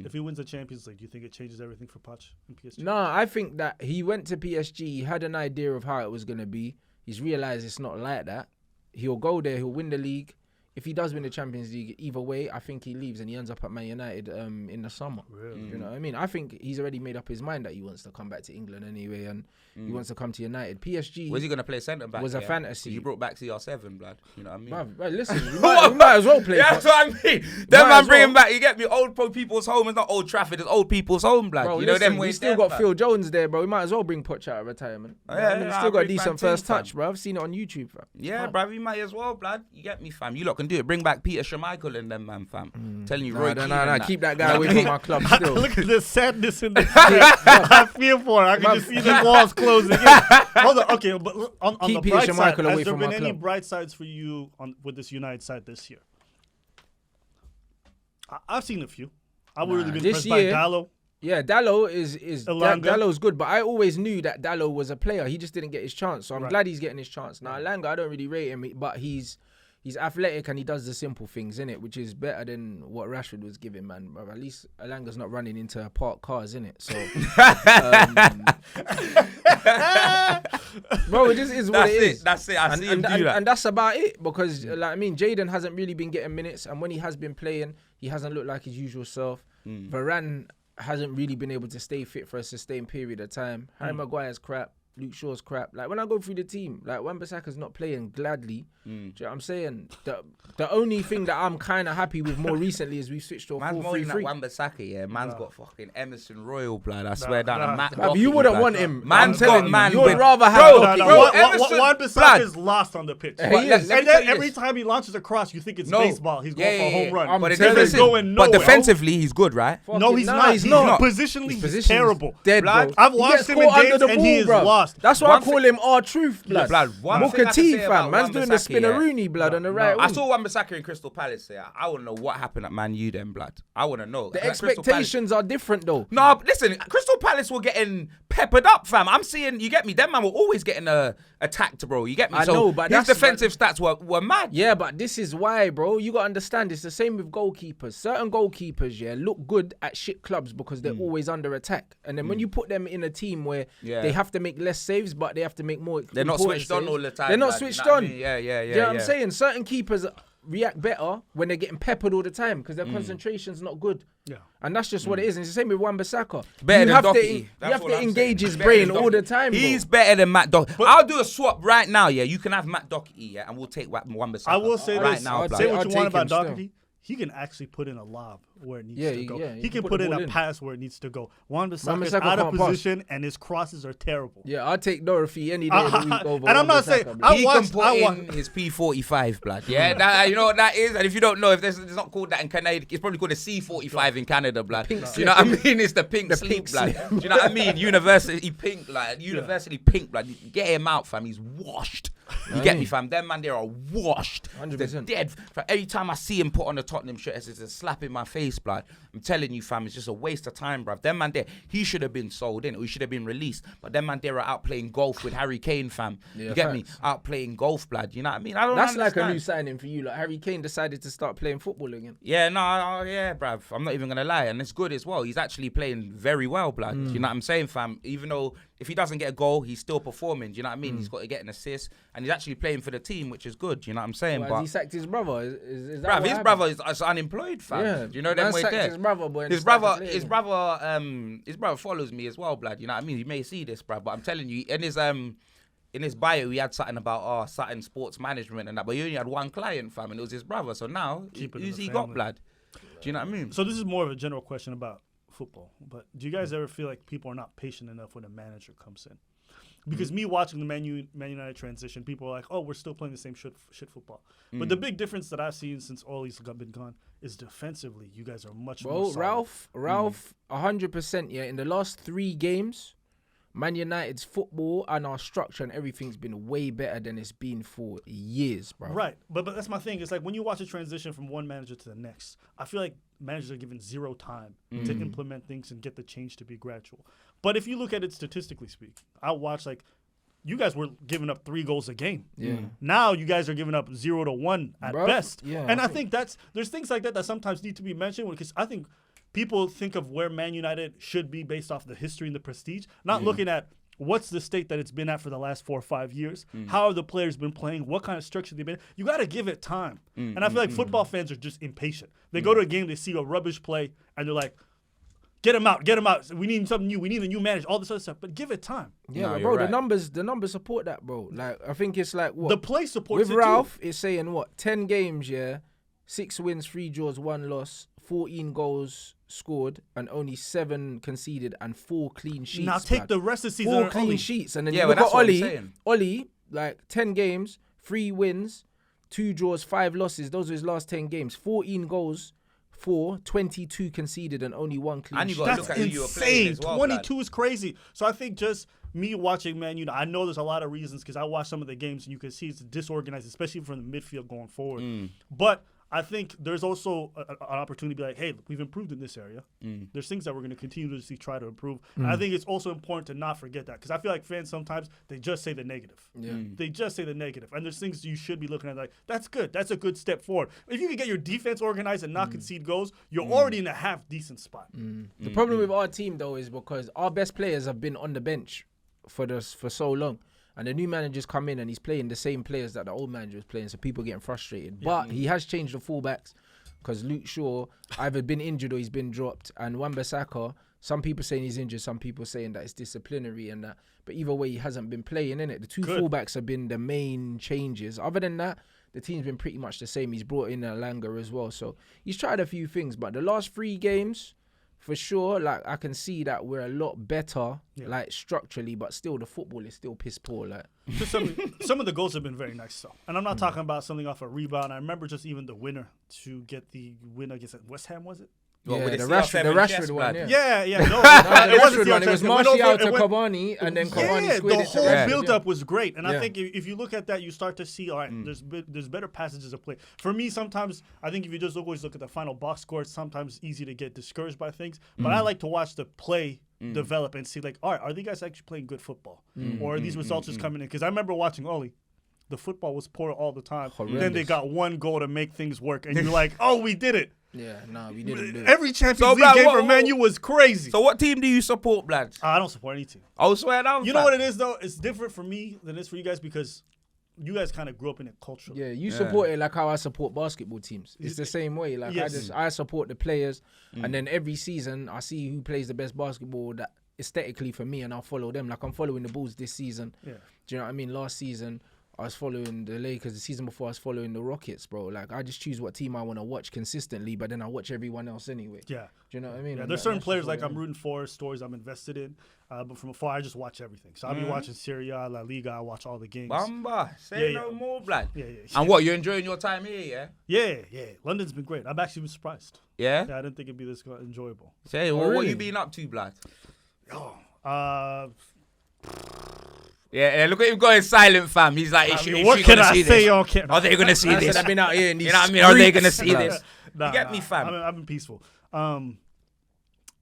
If he wins the Champions League, do you think it changes everything for Poch and PSG? No, I think that he went to PSG, he had an idea of how it was going to be. He's realised it's not like that. He'll go there, he'll win the league. If he does win the Champions League, either way, I think he leaves and he ends up at Man United in the summer. Really? You know what I mean? I think he's already made up his mind that he wants to come back to England anyway, and he wants to come to United. PSG Was he going to play centre back? was a fantasy. You brought back CR7, blood. You know what I mean? Bruv, listen, we might as well play. Yeah, that's what I mean. Them Might man as bringing well. back, you get me, old people's home. It's not Old Trafford, it's old people's home, blood. Bro, you know listen, them we ways still there, got fam. Phil Jones there, bro. We might as well bring Poch out of retirement. Oh, You know what I yeah, mean? yeah, Still got a bring decent man first team, touch, bro. I've seen it on YouTube, fam. Yeah, bruv, you might as well, blood. You get me, fam. You lot can do it. Bring back Peter Schmeichel and them, man, fam. Telling you, Roy No, Keane and that. keep that guy away from my club still. Look at the sadness in the I feel for it. I can just see the walls closing. Yeah. Hold on. Okay, but on Keep the Peter bright side, Schmeichel away has there from been our any club. bright sides for you with this United side this year? I've seen a few. I've really been this impressed by year- Dallo. Yeah, Dallo is Elanga. Dallo's good, but I always knew that Dallo was a player. He just didn't get his chance, so I'm Right. glad he's getting his chance. Now, Elanga, I don't really rate him, but he's athletic and he does the simple things, innit, which is better than what Rashford was giving, man. But at least Elanga's not running into parked cars, innit? So, bro, it just is what it is. That's it. I see him do that. And that's about it, because like I mean, Jaden hasn't really been getting minutes, and when he has been playing, he hasn't looked like his usual self. Varane hasn't really been able to stay fit for a sustained period of time. Harry Maguire's crap. Luke Shaw's crap. Like, when I go through the team, like, Wan-Bissaka's not playing gladly. Do you know what I'm saying? The only thing that I'm kind of happy with more recently is we switched to a Man's more than that 4-3-3. Wan-Bissaka, yeah. Man's got fucking Emerson Royal, blood. I swear down. And Matt But Doherty, you wouldn't blood. want him. Man's I'm telling got you, man you would with- rather have Bro, Doherty. bro, Emerson- Wan-Bissaka blood. is lost on the pitch. He is. Let me And tell then you every this. time he launches a cross, you think it's No. baseball. He's going for a home run. I'm But the telling difference you. is, going but nowhere. defensively, he's good, right? No, he's Nah, not. he's He's not. Positionally, His he's position's terrible. Dead, Blood. bro. I've He watched gets him in caught games under the and he is ball, lost. That's why One I call him R-Truth, blood. blood, one thing I Booker can T, say about fam. Man's doing the Wan-Bissaka, yeah. spinneroonie, blood, on the right I wing. saw Wan-Bissaka in Crystal Palace. Yeah, I want to know what happened at Man U then, blood. I want to know. The Like, Crystal expectations are different, though. No, but listen, Crystal Palace were getting peppered up, fam. I'm seeing, you get me, them man were always getting attacked, bro. You get me? I So know, but his that's- defensive stats were mad. Yeah, but this is why, bro. You got to understand, it's the same with goalkeepers. Certain goalkeepers, yeah, look good at shit clubs because they're always under attack. And then when you put them in a team where they have to make less saves, but they have to make more. They're not important switched on saves, all the time. They're not lad, switched you know what I on. mean? Yeah. Do you know what I'm yeah. saying? Certain keepers react better when they're getting peppered all the time because their concentration's not good. Yeah. And that's just what it is. And it's the same with Wan-Bissaka. Better You than have Doherty. to That's all I'm engage saying. his Better than brain all the Doherty. time, bro. He's better than Matt Doherty. I'll do a swap right now, yeah. You can have Matt Doherty, yeah, and we'll take Wan-Bissaka. I will say right this. now, I'd blood. Say I'll what you take want about him still. Doherty. He can actually put in a lob where it needs Yeah, to go. yeah, He can put in a pass where it needs to go. Wan-Bissaka is Wan-Bissaka out of can't pass. position and his crosses are terrible. Yeah, I'll take Dorothy any day of the week over. And I'm not Wan-Bissaka, saying- blood. I He watched- can put in his P45, blood. Yeah, that, you know what that is? And if you don't know, if it's not called that in Canada, it's probably called a C45 in Canada, blood. Do you know what I mean? It's the pink sleep, blood. Do you know what I mean? University pink, like, university pink, blood. Get him out, fam. He's washed. You get me, fam? Them man, they are washed. 100%. They're dead. Every time I see him put on the Tottenham shirt, it's a slap in my face, blood. I'm telling you, fam, it's just a waste of time, bruv. Them man there, he should have been sold in, or he should have been released. But them man there are out playing golf with Harry Kane, fam. Yeah, you get me? facts. Out playing golf, blood. You know what I mean? I don't That's understand. like a new signing for you. Like Harry Kane decided to start playing football again. Yeah, no, yeah, bruv. I'm not even going to lie. And it's good as well. He's actually playing very well, blood. You know what I'm saying, fam? Even though if he doesn't get a goal, he's still performing. Do you know what I mean? He's got to get an assist, and he's actually playing for the team, which is good. Do you know what I'm saying? Well, but has he sacked his brother? Is that bruv, what his happened? brother is unemployed, fam. Yeah, Do you know them way sacked there? his brother, boy, His brother follows me as well, blood. You know what I mean? You may see this, bruv, but I'm telling you, in his bio, he had something about certain sports management and that, but he only had one client, fam, and it was his brother. So now, who's he got, blood? Do you know what I mean? So this is more of a general question about football, but do you guys ever feel like people are not patient enough when a manager comes in? Because me watching the Man United transition, people are like, oh, we're still playing the same shit football. But the big difference that I've seen since Ole's been gone is defensively, you guys are much more solid. Ralph, 100%, yeah. In the last 3 games, Man United's football and our structure and everything's been way better than it's been for years, bro. Right, but that's my thing. It's like when you watch a transition from one manager to the next, I feel like managers are given 0 time to implement things and get the change to be gradual. But if you look at it statistically speaking, I watch like you guys were giving up 3 goals a game. Yeah. Now you guys are giving up 0 to 1 at best. Yeah, and I think there's things like that sometimes need to be mentioned because I think people think of where Man United should be based off the history and the prestige, not looking at what's the state that it's been at for the last 4 or 5 years. How have the players been playing? What kind of structure they've been? You got to give it time. And I feel like football fans are just impatient. They go to a game, they see a rubbish play, and they're like, get him out. We need something new. We need a new manager, all this other stuff. But give it time. Yeah, No, bro, you're right. the numbers support that, bro. Like, I think it's like, what? The play supports With it Ralph, too. it's saying, what, 10 games, yeah, 6 wins, 3 draws, 1 loss, 14 goals scored, and only 7 conceded, and 4 clean sheets. Now take blood. the rest of the season. 4 on clean Ole. sheets, and then Yeah, you but look at that's what I'm Ollie. saying. Ollie, like 10 games, 3 wins, 2 draws, 5 losses. Those are his last 10 games. 14 goals, 22 conceded, and only 1 clean And you sheet. got to That's look at who you were playing insane. as well, 22 is crazy. So I think just me watching Man United, I know there's a lot of reasons because I watched some of the games and you can see it's disorganized, especially from the midfield going forward. But I think there's also an opportunity to be like, hey, we've improved in this area. There's things that we're going to continuously try to improve. And I think it's also important to not forget that because I feel like fans sometimes, they just say the negative. They just say the negative. And there's things you should be looking at like, that's good. That's a good step forward. If you can get your defense organized and not concede goals, you're already in a half-decent spot. The problem with our team, though, is because our best players have been on the bench for so long. And the new manager's come in and he's playing the same players that the old manager was playing, so people are getting frustrated. But he has changed the fullbacks because Luke Shaw either been injured or he's been dropped. And Wan-Bissaka, some people saying he's injured, some people saying that it's disciplinary and that. But either way, he hasn't been playing, innit? The 2 fullbacks have been the main changes. Other than that, the team's been pretty much the same. He's brought in Alanga as well. So he's tried a few things. But the last 3 games, for sure, like I can see that we're a lot better, like structurally, but still the football is still piss poor. Like Just some of the goals have been very nice, though. And I'm not talking about something off a rebound. I remember just even the winner to get the win against West Ham, was it? Well, yeah, with the CR7 Rashford chest, one, blood. yeah. Yeah. No, The it wasn't Rashford one, it was CR7. Went Martial over- to it went- Cavani, and then Cavani Yeah, squared the it to whole Rashford. build-up was great. And I Yeah. think if you look at that, you start to see, all right, there's better passages of play. For me, sometimes, I think if you just always look at the final box score, it's sometimes easy to get discouraged by things. But I like to watch the play develop and see, like, all right, are these guys actually playing good football? Or are these results just coming in? Because I remember watching Ole. The football was poor all the time. Then they got 1 goal to make things work. And you're like, oh, we did it. Yeah, no, we didn't do it. Every Champions So, League bruh, game what- for Man U was crazy. So what team do you support, blood? I don't support any team. I swear down. You know what it is, though? It's different for me than it is for you guys because you guys kind of grew up in it culturally. Yeah, you support it like how I support basketball teams. It's the same way. Like Yes. I support the players, and then every season I see who plays the best basketball that aesthetically for me, and I'll follow them. Like I'm following the Bulls this season. Yeah. Do you know what I mean? Last season I was following the Lakers. The season before I was following the Rockets, bro. Like I just choose what team I want to watch consistently, but then I watch everyone else anyway. Yeah. Do you know what I mean? Yeah, And there's that- certain that's players just like what I'm it is. rooting for, stories I'm invested in. But from afar, I just watch everything. So I'll be watching Serie A, La Liga. I watch all the games. Bamba, say Yeah, no yeah. more, blood. Yeah. And what, you're enjoying your time here, yeah? Yeah. London's been great. I've actually been surprised. Yeah? Yeah, I didn't think it'd be this enjoyable. Say, Oh, what really? you been up to, blood? Yeah, look at him going silent, fam. He's like, what can I say on camera? Are they going to see I this? said I've been out here in these You know what I mean? Are they going to streets, see blood. this? Nah, You get me, fam? I've been peaceful.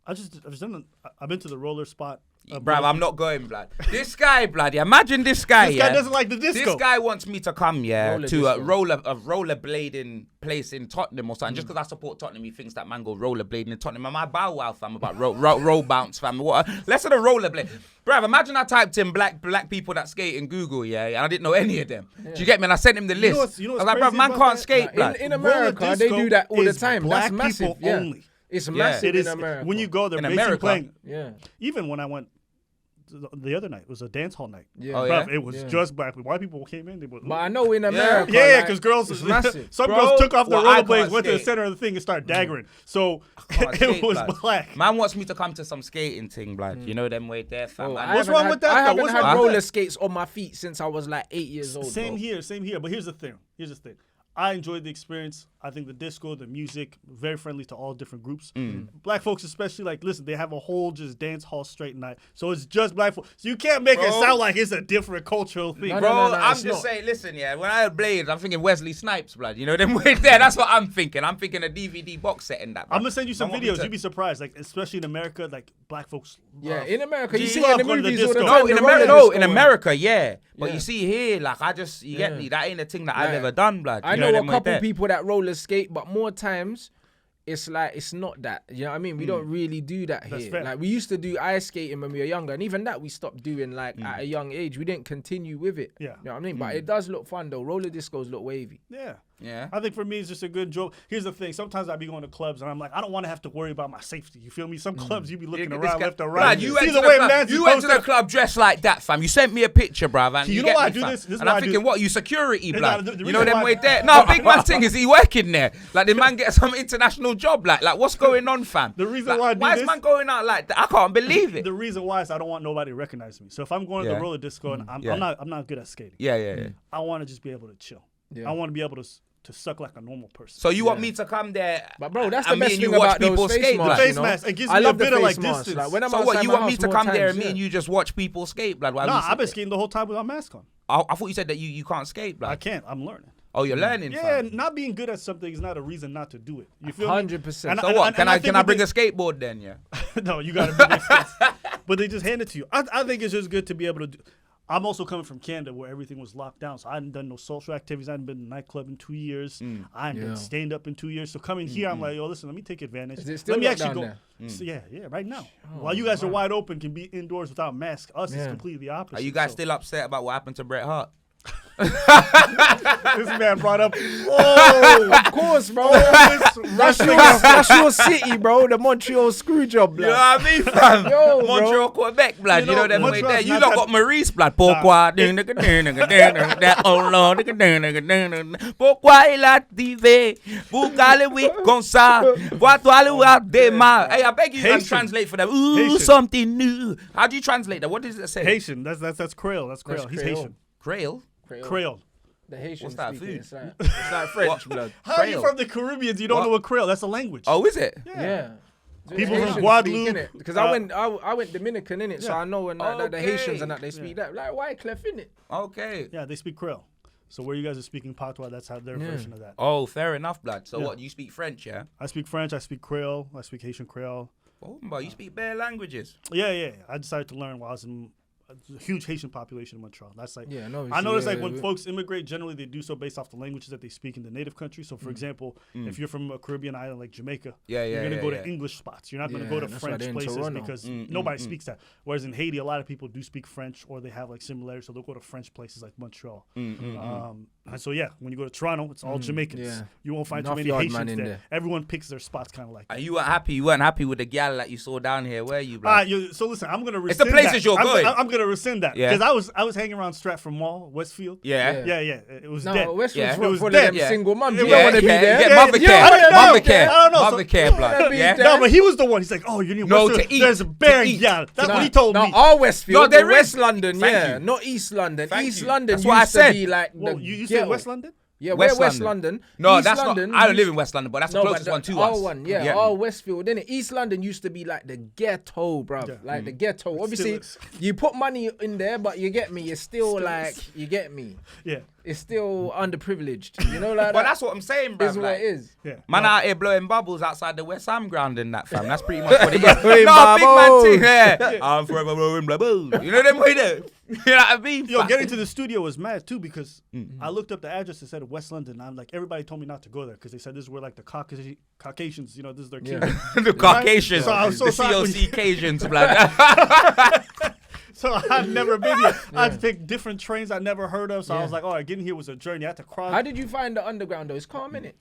I've been to the roller spot. Bruv, I'm not going, blood. This guy, blood, imagine this guy, This guy doesn't like the disco. This guy wants me to come, Roller to a disco. rollerblading place in Tottenham or something. Just because I support Tottenham, he thinks that man go rollerblading in Tottenham. Am I bow wow, fam, about roll bounce, fam? What? Let's say the rollerblade. Bruv, imagine I typed in black people that skate in Google, and I didn't know any of them. Do you get me? And I sent him the list. You know I what's was like, bruv, crazy man about can't that? skate, blood. In America, Roller they disco do that all the is time. black That's massive. people Yeah. only. It's Yeah. massive It is in America. when you go there. In basically America? playing. Yeah. Even when I went the other night, it was a dance hall night. Yeah. Oh, Bruv, yeah? it was just black people. White people came in. They were, But I know in America, yeah, like, because girls, it's massive. some Bro, girls took off their well, I rollerblades, can't went to the skate. center of the thing, and started daggering. So Can't it skate, was blood. black. Man wants me to come to some skating thing, blood. You know them way there, fam. Bro, Man. I What's haven't wrong had- with that, I though? haven't What's had wrong with roller that? skates on my feet since I was like 8 years old. Same bro. here. But here's the thing. I enjoyed the experience. I think the disco, the music, very friendly to all different groups. Black folks especially, like, listen, they have a whole just dance hall straight night. So it's just black folks. So you can't make it Bro. sound like it's a different cultural thing. No, Bro, no, I'm it's just not. saying, listen, when I heard Blades, I'm thinking Wesley Snipes, blood. You know them way there. That's what I'm thinking. I'm thinking a DVD box set in that. I'm gonna send you some Man want me videos. to- You'd be surprised. Like, especially in America, like, black folks Yeah, love- in America, you G- see it in the love going to the movies all the disco. time. No, in the America, roller no, disco in America, yeah. But Yeah. you see here, like, you get Yeah. me. That ain't a thing that I've Like, ever done, blood. I You know a them way couple there. people that roller skate, but more times it's like it's not that. You know what I mean? We don't really do that That's here. fair. Like we used to do ice skating when we were younger, and even that we stopped doing like at a young age. We didn't continue with it. Yeah. You know what I mean? But it does look fun though. Roller discos look wavy. Yeah. Yeah. I think for me, it's just a good joke. Here's the thing. Sometimes I be going to clubs and I'm like, I don't want to have to worry about my safety. You feel me? Some clubs you be looking This around guy- left or Blood, right. you See went, to the the, way club, Nancy you went to the posted- club dressed like that, fam. You sent me a picture, bruv. And You know get why I me, do fam. this? This is And why I'm I do- thinking, what, you security, blood? the You know reason them why- way there? No, big man thing is he working there? Like, the man get some international job? Like what's going on, fam? The reason Like, why I do why this- is man going out like that? I can't believe it. The reason why is I don't want nobody to recognize me. So if I'm going to Yeah. the roller disco and I'm Yeah. not good at skating. Yeah. I want to just be able to chill. Yeah. I want to be able to suck like a normal person. So you want me to come there? But bro, that's the and me best and you thing watch about those people face skate, masks. blood? Face you know? mask, it gives I me love a the bit of, face like, masks. distance. Like when I'm So outside what? You my want me house to more come there times, and me yeah. and you just watch people skate, blood? While we I've sit been there? skating the whole time without mask on. I thought you said that you can't skate, blood. I can't. I'm learning. Oh, you're learning, Yeah, fam. not being good at something is not a reason not to do it. You feel me? 100%. And So and- what? and Can I I think bring a with skateboard then? Yeah. No, you got to bring your skates. But they just hand it to you. I think it's just good to be able to do. I'm also coming from Canada where everything was locked down. So I hadn't done no social activities. I hadn't been to a nightclub in 2 years. I hadn't Yeah. been stand up in 2 years. So coming here, I'm like, yo, listen, let me take advantage. Is it still let me locked actually down go. So, yeah, right now. While you guys are wide open, can be indoors without masks. Us, it's Yeah. completely the opposite. Are you guys So still upset about what happened to Bret Hart? This man brought up. Oh, Of course, bro. that's That's your city, bro. The Montreal screw job, You know blood. what I mean, fam? Yo, bro. Montreal, Quebec, blood. You know them way Montreal's there. You not lot that- got Maurice, blood. Pourquoi? Oh Lord. Pourquoi il a activé? Pour qu'aller comme ça. Pour toi le démarre. Hey, I beg you, Haitian. translate for them. Ooh, Haitian. something new. How do you translate that? What does it say? Haitian. That's Creole. That's Creole. He's Creole. Haitian. Creole. Creole. The Haitian What's that, speaking, food? It's like French, blood. How are you Creole. from the Caribbean? You don't What? know what Creole? That's a language. Oh, is it? Yeah. People Haitians from Guadeloupe, speak, innit? Because uh, I went Dominican in it, so yeah. I know when like, the Okay. Haitians and that they speak that like Wyclef in it. Okay. Yeah, they speak Creole. So where you guys are speaking patois, that's how their version of that. Oh, fair enough, blood. So Yeah. what? You speak French, yeah? I speak French. I speak Creole. I speak Haitian Creole. Oh, but you speak bare languages. Yeah. I decided to learn while I was in a huge Haitian population in Montreal. That's like Yeah, no. I noticed like when folks immigrate, generally they do so based off the languages that they speak in the native country. So for example, if you're from a Caribbean island like Jamaica, Yeah, you're gonna go yeah. to English spots. You're not gonna Yeah, go to that's why French they're in places Toronto. because nobody speaks that. Whereas in Haiti, a lot of people do speak French or they have like similarities, so they'll go to French places like Montreal. And so yeah, when you go to Toronto, it's all Jamaicans. yeah. You won't find Enough too many yard Haitians man in there. there. Everyone picks their spots kind of like that. And you weren't happy. You weren't happy with the gal that you saw down here. Where you, blood? So listen, I'm gonna rescind It's the places that. you're going. I'm gonna rescind that Yeah. because I was hanging around Stratford Mall, Westfield. Yeah. Yeah. It was No, dead. Westwood's Yeah. for, It was for dead. them Yeah. single moms. Yeah, You don't want to be yeah, there. yeah, mother Yeah, care, I don't know. mother care, I don't know. mother So- care, blood. wanna be Yeah. there. No, but he was the one. He's like, oh, you need No, Westfield. to eat, There's a bear. to eat. Yeah, that's No, what he told no, me. our Westfield, No, there West is. London, Thank yeah, you. not East London. Thank East you. London That's used what I to said. be like Well, the you ghetto. said West London? Yeah, we're West London. No, East that's London, not. I don't live in West London, but that's the closest one to us. One, yeah. Westfield, innit? East London used to be like the ghetto, bruv. Yeah. Like the ghetto. Obviously, you put money in there, but you get me. You're still like, you get me. Yeah. It's still underprivileged. You know, like But that's what I'm saying, bro. is what it is. Yeah. Man out here blowing bubbles outside the West Ham ground and that, fam. That's pretty much what it is. Blowing No, big man bubbles. thing, yeah. I'm forever blowing bubbles. You know them way there? You know what I mean? Yo, getting to the studio was mad too because I looked up the address and said West London. I'm like, everybody told me not to go there because they said this is where like the Caucasians, you know, this is their kingdom. The Caucasians. So I was so the shocked when COC Cajans, blood. So I'd never been here. I'd pick different trains I'd never heard of. So I was like, all right, getting here was a journey. I had to cross. How did you find the underground though? It's calm, innit?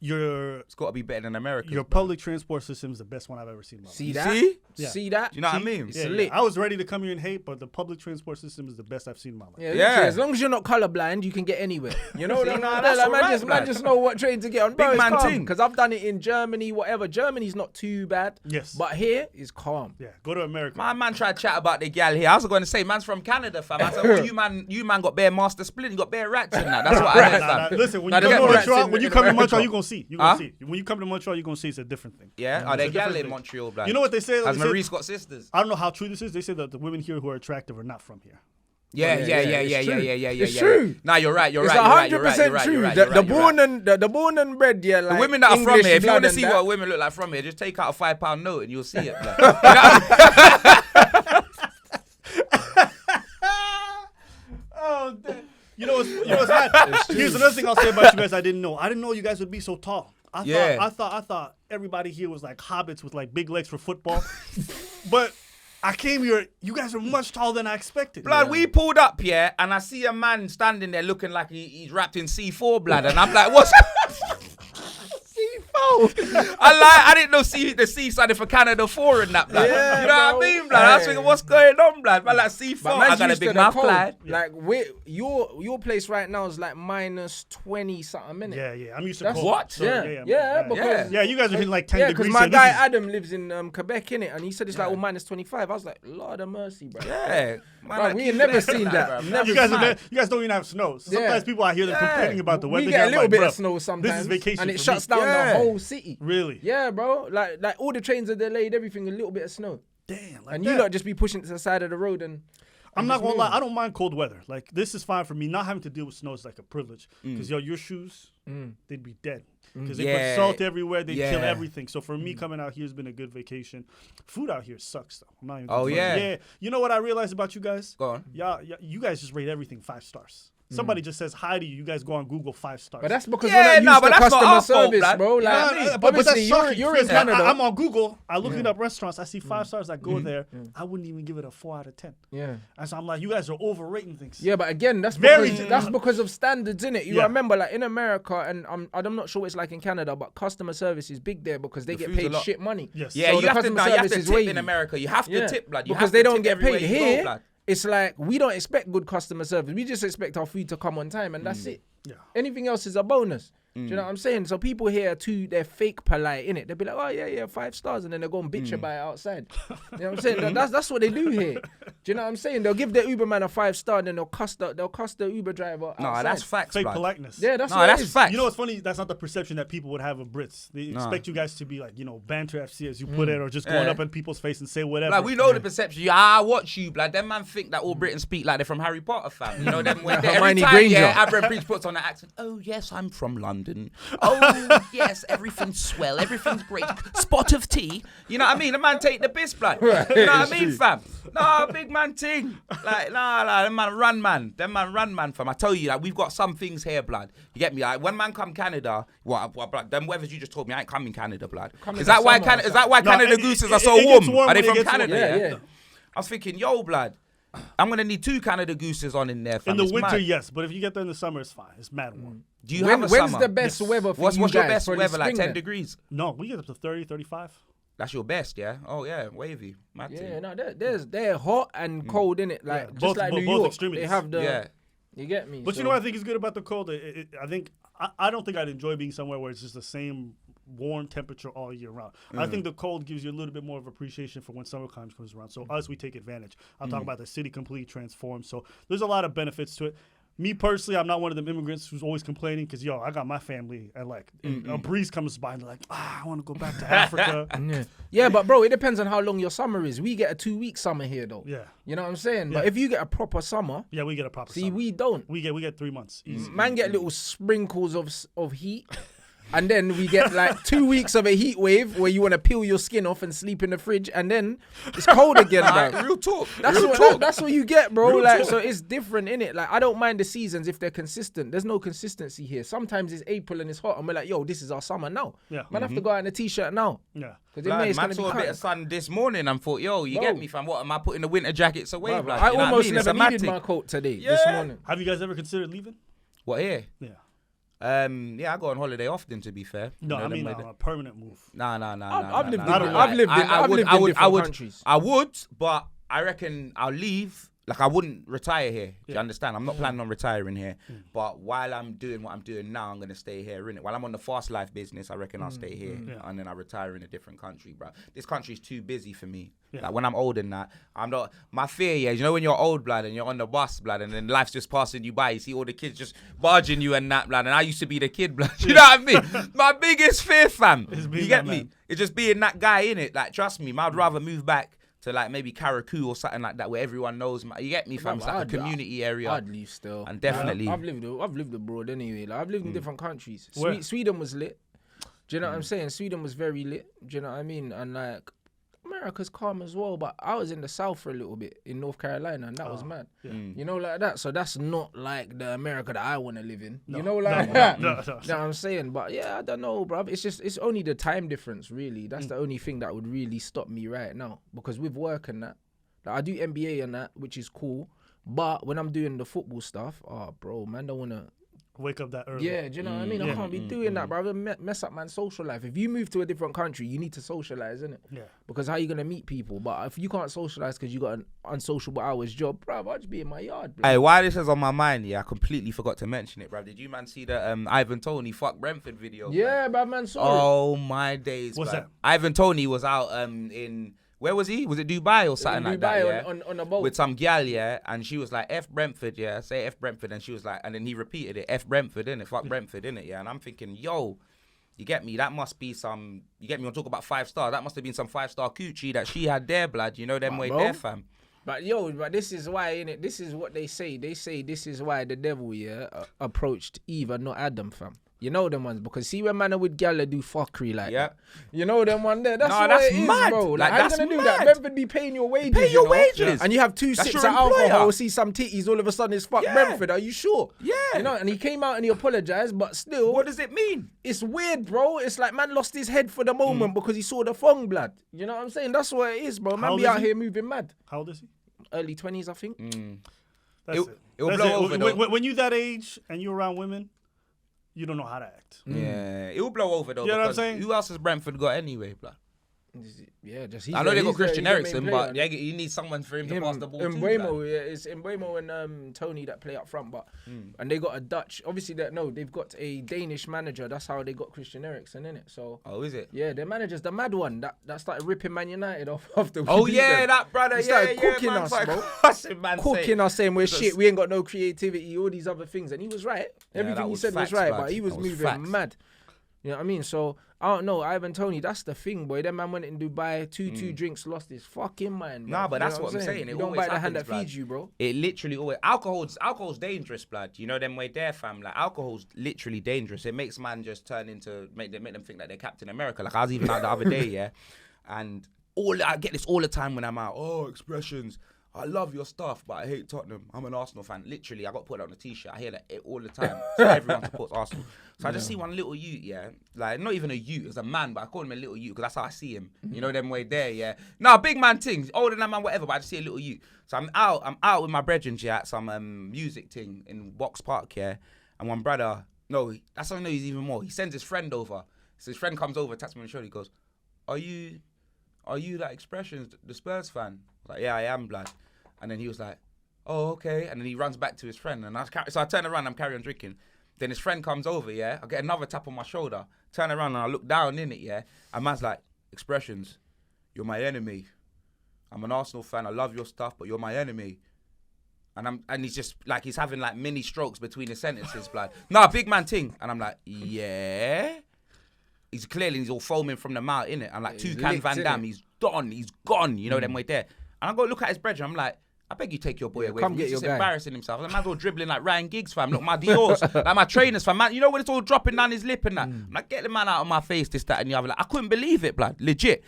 It's got to be better than America. Your public transport system is the best one I've ever seen in my life. See that? See? Yeah. See that? You know what I mean? It's Yeah, lit. I was ready to come here and hate, but the public transport system is the best I've seen in my life. Yeah, Yeah. literally, as long as you're not colorblind, you can get anywhere. You know what I mean? that's Like, alright, man blood. just know what train to get on. Bro, Big it's man calm. ting. Because I've done it in Germany, whatever. Germany's not too bad. Yes. But here is calm. Yeah, go to America. My man tried to chat about the gal here. I was going to say, man's from Canada, fam. I said, well, you man got bare master split. You got bare rats in that. That's what I heard, fam. Listen, when Nah, you come they to got rats Montreal, in- when you in come to America. Montreal, you're gonna see. You're gonna Huh? see. When you come to Montreal, you're gonna see it's a different thing. Yeah? Are It's they a gal different in thing. Montreal, blood? You know what they say? Has They say- Marie's got sisters? I don't know how true this is. They say that the women here who are attractive are not from here. Yeah. It's true. Nah, you're right. It's 100% true. The born and bred, yeah. Like The women that are from English here, if you want to blood see and what that. women look like from here, just take out a £5 note and you'll see it. Blood. Oh, damn. You know what's mad? Here's another thing I'll say about you guys I didn't know. I didn't know you guys would be so tall. I thought everybody here was like hobbits with like big legs for football. But I came here, you guys are much taller than I expected. Blood, we pulled up here and I see a man standing there looking like he's wrapped in C4 blood, and I'm like, what's C4? I didn't know the C standing for Canada 4 and that blood. Yeah, you know what I bro. mean, blood? I was thinking, what's going on, blood? Man, like C4. But I man's got a used to big the mouth, cold. blood. Like your place right now is like minus 20 something minutes. Yeah, I'm used to That's cold. what? So, Yeah, because yeah, you guys are hitting like 10 yeah, degrees. because my here. guy This is- Adam lives in Quebec, innit? And he said it's like minus 25. I was like, Lord of mercy, bro. Yeah. Man, Bro, like, we keep ain't never that, seen that. bro. Never you guys seen you guys don't even have snow. So Yeah. sometimes people out here they're complaining about the weather. We get a I'm little like, bit bruh, of snow sometimes. This is vacation and it for shuts me. down Yeah. the whole city. Really? Yeah, bro. Like all the trains are delayed, everything, a little bit of snow. Damn. Like And that. you lot just be pushing to the side of the road and I'm not just gonna move. lie, I don't mind cold weather. Like this is fine for me. Not having to deal with snow is like a privilege. Because your shoes, they'd be dead. Because they Yeah. put salt everywhere, they kill Yeah. everything. So for me, coming out here has been a good vacation. Food out here sucks though. I'm not even Oh, gonna yeah? front. Yeah. You know what I realized about you guys? Go on. You guys just rate everything 5 stars. Somebody just says hi to you. You guys go on Google 5 stars. But that's because Yeah, we're not nah, used but to that's not customer our fault, service, blood. bro. Like, but obviously, that's shocking. you're in Canada. I'm on Google. I'm looking up restaurants. I see 5 stars. I go there. I wouldn't even give it a 4 out of 10. Yeah. And so I'm like, you guys are overrating things. Yeah, but again, that's Very- because of standards, innit? You Yeah. remember, like in America, and I'm not sure what it's like in Canada, but customer service is big there because they get food's a paid lot. shit money. Yes. Yeah, So you the have to customer you have service to is tip wavy. in America. You have to tip, blood. You Because have they to don't tip get everywhere paid you go, here. blood. It's like we don't expect good customer service. We just expect our food to come on time, and that's it. Yeah. Anything else is a bonus. Do you know what I'm saying? So people here too, they're fake polite, innit? They'll be like, oh yeah, 5 stars, and then they'll go and bitch about it outside. You know what I'm saying? That's what they do here. Do you know what I'm saying? They'll give their Uber man a 5 star, and then they'll cuss the Uber driver No, outside. that's facts, Fake blood. politeness. Yeah, that's No, what that's it is. facts. You know what's funny? That's not the perception that people would have of Brits. They expect you guys to be like, banter FC as you put it, or just going Yeah. up in people's face and say whatever. Like, we know the perception. Yeah, I watch you, blood. Them man think that all Britons speak like they're from Harry Potter, fam. You know them when every Hermione time, Granger. yeah, Abraham Preach puts on that accent. Oh yes, I'm from London. Oh yes, everything's swell, everything's great. Spot of tea. You know what I mean? The man take the piss, blood. You know what I mean, fam? Nah, big man ting. Like, nah, them man run, man. Them man run, man, fam. I tell you, like, we've got some things here, blood. You get me? Like, when man come Canada, what blood? Them weathers you just told me, I ain't coming Canada, blood. Come Is in that the why summer Canada? Is that why No, Canada it- gooses it- are so it gets warm? warm Are they when it from gets Canada? warm. Yeah. I was thinking, yo, blood, I'm gonna need 2 Canada gooses on in there. Fam. in the It's winter, mad. yes, but if you get there in the summer, it's fine. It's mad warm. Do you have a When's summer? the best weather for What's you your guys? best For the weather? Like spring 10 then? degrees. No, we get up to 30, 35. That's your best, yeah? Oh yeah, wavy. Mad Yeah, thing. no, they're hot and cold, innit? Like Yeah, just both- like both New York, extremities. they have the. Yeah. You get me? But So- you know what I think is good about the cold? I don't think I'd enjoy being somewhere where it's just the same warm temperature all year round. I think the cold gives you a little bit more of appreciation for when summer comes around. So us, we take advantage. I'll talk about the city completely transformed. So there's a lot of benefits to it. Me personally, I'm not one of them immigrants who's always complaining because, I got my family and like a breeze comes by and they're like, I want to go back to Africa. Yeah, but bro, it depends on how long your summer is. We get a 2-week summer here though. Yeah. You know what I'm saying? Yeah. But if you get a proper summer. Yeah, we get a proper see, summer. we don't. We get 3 months. Easy. Man get little sprinkles of heat. And then we get like 2 weeks of a heat wave where you want to peel your skin off and sleep in the fridge, and then it's cold again, bro. Real talk. That's what you get, bro. Real Like, talk. so it's different, innit? Like, I don't mind the seasons if they're consistent. There's no consistency here. Sometimes it's April and it's hot, and we're like, this is our summer now. Yeah. Man, have to go out in a t-shirt now. Yeah. Because in May it's Man gonna saw be a bit of sun this morning and thought, you get me, fam. What am I putting the winter jackets away, blood? I You know what almost mean? It's never a needed matic. my coat today. This morning. Have you guys ever considered leaving? What here? Yeah. I go on holiday often, to be fair. No, I mean a permanent move. Nah. I've lived nah. in different countries. I would, but I reckon I'll leave. Like, I wouldn't retire here. Do you understand? I'm not planning on retiring here. But while I'm doing what I'm doing now, I'm going to stay here, innit? While I'm on the fast life business, I reckon I'll stay here. And then I retire in a different country, bro. This country's too busy for me. Yeah. Like, when I'm old and that, I'm not... My fear, is, when you're old, blood, and you're on the bus, blood, and then life's just passing you by, you see all the kids just barging you and that, blood, and I used to be the kid, blood. You know what I mean? My biggest fear, fam. You get me? It's just being that guy, innit? Like, trust me, I'd rather move back to like maybe Carriacou or something like that where everyone knows. You get me, fam? It's like a community area. I'd leave still. And definitely. I've lived abroad anyway. Like, I've lived in different countries. Where? Sweden was lit. Do you know what I'm saying? Sweden was very lit. Do you know what I mean? And like, America's calm as well, but I was in the South for a little bit in North Carolina, and that was mad. Yeah. You know, like that. So that's not like the America that I want to live in. You know, like that. No. You know what I'm saying? But yeah, I don't know, bruv. It's only the time difference, really. That's the only thing that would really stop me right now. Because with work and that, like, I do NBA and that, which is cool. But when I'm doing the football stuff, bro, man, don't want to wake up that early. Yeah, do you know what I mean? I can't be doing that, bro. Mess up man's social life. If you move to a different country, you need to socialize, innit? Yeah. Because how you gonna meet people? But if you can't socialize because you got an unsociable hours job, bro, I'll just be in my yard, bro. Hey, why this is on my mind, I completely forgot to mention it, bro. Did you, man, see the Ivan Toney fuck Brentford video? Yeah, bro, man, sorry. Oh, my days, What's bro. that? Ivan Toney was out in... Where was he? Was it Dubai or something like that? Yeah? on a boat. With some gal, yeah, and she was like, F Brentford, yeah, say F Brentford, and she was like, and then he repeated it, F Brentford, innit? Fuck Brentford, innit? Yeah, and I'm thinking, yo, you get me? That must be some, you get me? We'll talk about 5 stars. That must have been some 5-star coochie that she had there, blood. You know them way bro. there, fam. But this is why, innit? This is what they say. They say this is why the devil, approached Eve and not Adam, fam. You know them ones, because see when man are with gal do fuckery like that. You know them one there. That's what that's it is, mad. bro. Like, how you that's gonna do mad. that? Brentford be paying your wages. Pay your wages. And you have 2 That's sips your of alcohol, employer. see some titties, all of a sudden it's fuck Yeah. Brentford. Are you sure? Yeah. You know, and he came out and he apologized, but still, What does it mean? it's weird, bro. It's like man lost his head for the moment because he saw the thong blood. You know what I'm saying? That's what it is, bro. How Man old be is out he? here moving mad. How old is he? Early 20s, I think. That's it. It'll That's blow it. over, though. When you that age and you're around women, you don't know how to act. Yeah, it will blow over, though. You know what I'm because saying? Who else has Brentford got anyway, blood? Yeah, just I know they got he's Christian the main Eriksen, player. but you need someone for him to pass the ball to. Mbuemo, it's Mbuemo and Tony that play up front, but and they got a Dutch. Obviously, they've got a Danish manager. That's how they got Christian Eriksen, innit? So Oh, is it? yeah, their manager's the mad one that started ripping Man United off after. Oh yeah, that brother. He started Yeah, cooking man, us, started bro. cussing, man, Cooking us, saying we're Because- shit. We ain't got no creativity. All these other things, and he was right. Everything that he was said facts, was right, blood. but he was That was moving facts. mad. You know what I mean? So I don't know, Ivan Toney. That's the thing, boy. That man went in Dubai, two drinks, lost his fucking mind. Nah, bruv. but You that's know what I'm saying. It You don't always bite the hand happens, that blood. feeds you, bro. It literally always alcohol's dangerous, blood. You know them way there, fam. Like alcohol's literally dangerous. It makes man just turn into make them think that they're Captain America. Like I was even out the other day, yeah, and I get this all the time when I'm out. Oh, expressions. I love your stuff, but I hate Tottenham. I'm an Arsenal fan. Literally, I got put on a t-shirt. I hear that all the time. So everyone supports Arsenal. So I just see one little youth, yeah. Like, not even a youth, it's a man, but I call him a little youth because that's how I see him. You know them way there, yeah. No, big man things, older than man, whatever, but I just see a little youth. So I'm out with my brethren, yeah, at some music thing in Box Park, yeah. And one brother, that's how I know he's even more. He sends his friend over. So his friend comes over, taps me on the shoulder, he goes, Are you like Expressions, the Spurs fan? I was like, yeah, I am, blood. And then he was like, oh, okay. And then he runs back to his friend. And so I turn around, I'm carrying on drinking. Then his friend comes over, yeah. I get another tap on my shoulder. Turn around and I look down in it, yeah. And man's like, Expressions, you're my enemy. I'm an Arsenal fan. I love your stuff, but you're my enemy. And he's just like, he's having like mini strokes between his sentences, blood. Nah, big man ting. And I'm like, yeah. He's all foaming from the mouth, innit? I'm like, Toucan Van Damme, he's gone, you know, them way there. And I go look at his brethren, I'm like, I beg you take your boy away. Come get He's your just guy. embarrassing himself. The man's all dribbling like Ryan Giggs, fam. Look, my Dior's, like my trainers, fam. Man, you know when it's all dropping down his lip and that? I'm like, get the man out of my face, this, that, and the other. Like, I couldn't believe it, blood. Legit.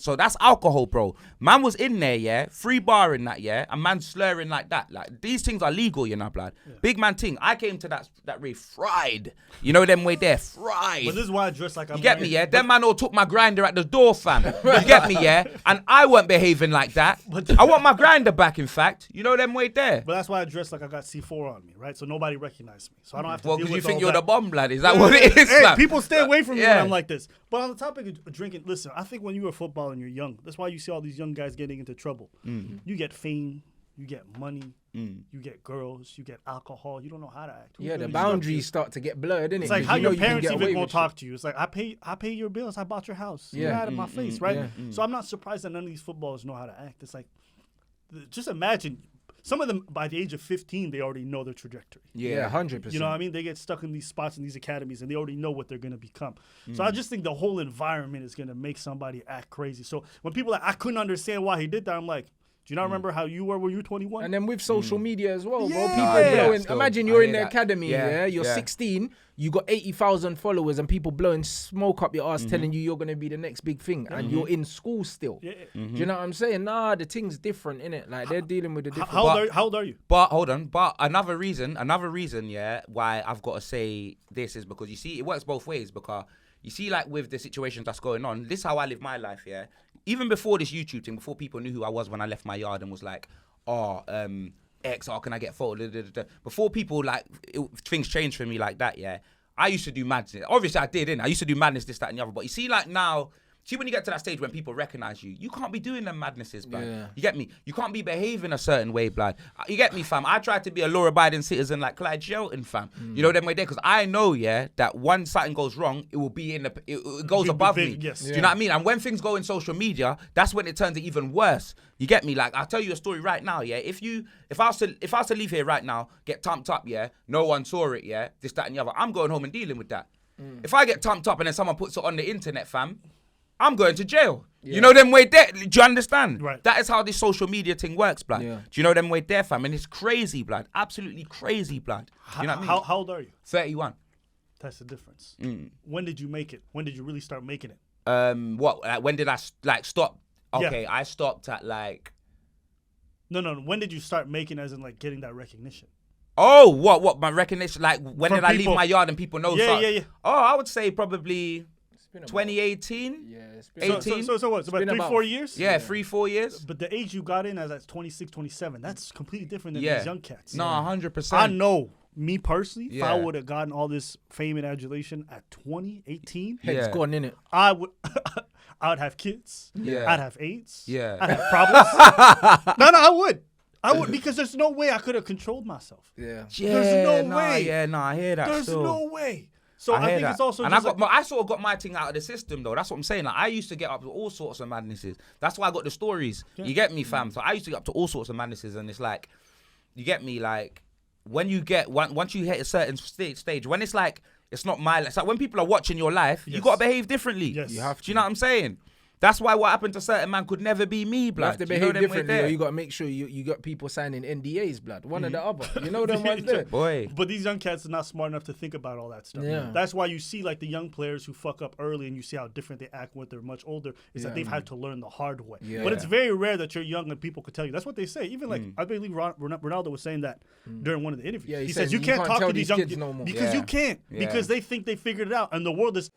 So that's alcohol, bro. Man was in there, yeah, free barring that, yeah, and man slurring like that. Like, these things are legal, you know, blood. Big man ting. I came to that rave fried. You know them way there, fried. But this is why I dress like I'm. You get me, yeah? Them man all took my grinder at the door, fam. You get me, yeah? And I weren't behaving like that. I want my grinder back, in fact. You know them way there. But that's why I dress like I got C4 on me, right? So nobody recognizes me. So I don't have to Well, deal because with you think all you're that. the bomb, blood. Is that what it is, Hey, fam? people stay away from me when Yeah. I'm like this. But on the topic of drinking, listen, I think when you're a footballer and you're young, that's why you see all these young guys getting into trouble. You get fame, you get money, you get girls, you get alcohol. You don't know how to act. Yeah, the boundaries start to get blurred, innit? It's like 'Cause how you know your you can parents get even away gonna with talk shit. to you. It's like I pay your bills. I bought your house. Yeah. Get out of my face, right? yeah. So I'm not surprised that none of these footballers know how to act. It's like, just imagine, some of them by the age of 15 they already know their trajectory. Yeah, 100%. You know what I mean? They get stuck in these spots in these academies and they already know what they're going to become. So I just think the whole environment is going to make somebody act crazy. So when people are like, I couldn't understand why he did that, I'm like, do you not remember how you were when you were 21? And then with social media as well, bro. Yeah. People Yeah. blowing. Still, Imagine I you're in hear the that. academy, Yeah, you're yeah. 16, you got 80,000 followers, and people blowing smoke up your ass telling you you're going to be the next big thing, and you're in school still. Yeah. Do you know what I'm saying? Nah, the thing's different, innit? Like, they're dealing with the different. How old are you? But hold on. But another reason, yeah, why I've got to say this is because you see, it works both ways. Because you see, like with the situations that's going on, this is how I live my life. Yeah, even before this YouTube thing, before people knew who I was when I left my yard and was like, X, can I get a photo? Before people like things changed for me like that. Yeah, I used to do madness. Obviously, I did, didn't I? used to do madness, this, that, and the other. But you see, like now. See, when you get to that stage when people recognize you, you can't be doing them madnesses, blood. Yeah. You get me? You can't be behaving a certain way, blood. You get me, fam? I tried to be a law-abiding citizen like Clyde Shelton, fam. You know them way there? Because I know, yeah, that when something goes wrong, it will be it goes above me. Yes. Do you know what I mean? And when things go in social media, that's when it turns it even worse. You get me? Like, I'll tell you a story right now, yeah? If I was to leave here right now, get tumped up, yeah? No one saw it, yeah? This, that, and the other. I'm going home and dealing with that. If I get tumped up and then someone puts it on the internet, fam, I'm going to jail. Yeah. You know them way there? Do you understand? Right. That is how this social media thing works, blood. Yeah. Do you know them way there, fam? And it's crazy, blood. Absolutely crazy, blood. You know what I mean? How old are you? 31. That's the difference. When did you make it? When did you really start making it? What? Like, when did I stop? Okay, Yeah. I stopped at like. No. When did you start making, as in like getting that recognition? Oh, what? My recognition? Like, when From did I leave people. my yard and people know? Yeah. Oh, I would say probably been about- 2018. Yeah, it's been 18. So what? So about been 3-4 about- years? Yeah, 3-4 years. But the age you got in as 26, 27, that's completely different than Yeah. these young cats. No, 100%. I know, me personally, if I Yeah. would have gotten all this fame and adulation at 20, 18, Head's Yeah. gone, innit? I would I would have kids. Yeah. I'd have AIDS. Yeah. I'd have problems. No, I would. I would, because there's no way I could have controlled myself. Yeah. There's no way. Yeah, no, I hear that. There's still. no way. So I hear think that. it's also and just I sort of got my thing out of the system though. That's what I'm saying. Like I used to get up to all sorts of madnesses. That's why I got the stories. You get me, fam? So I used to get up to all sorts of madnesses, and it's like, you get me, like when you get once you hit a certain stage, when it's like it's not my life. It's like when people are watching your life, you Yes. gotta behave differently. Yes. You have Do you know what I'm saying? That's why what happened to certain man could never be me, You blood. have to Do you behave know them way differently, there? or you got to make sure you got people signing NDAs, blood. One or the other. You know them ones there. Boy. But these young cats are not smart enough to think about all that stuff. Yeah. That's why you see like the young players who fuck up early and you see how different they act when they're much older, is that they've had to learn the hard way. Yeah. But it's very rare that you're young and people could tell you. That's what they say. Even like, I believe Ronaldo was saying that during one of the interviews. Yeah, he he says said, you "You can't can't talk tell to these these young kids kids no more." because Yeah. you can't. Yeah. Because they think they figured it out and the world is...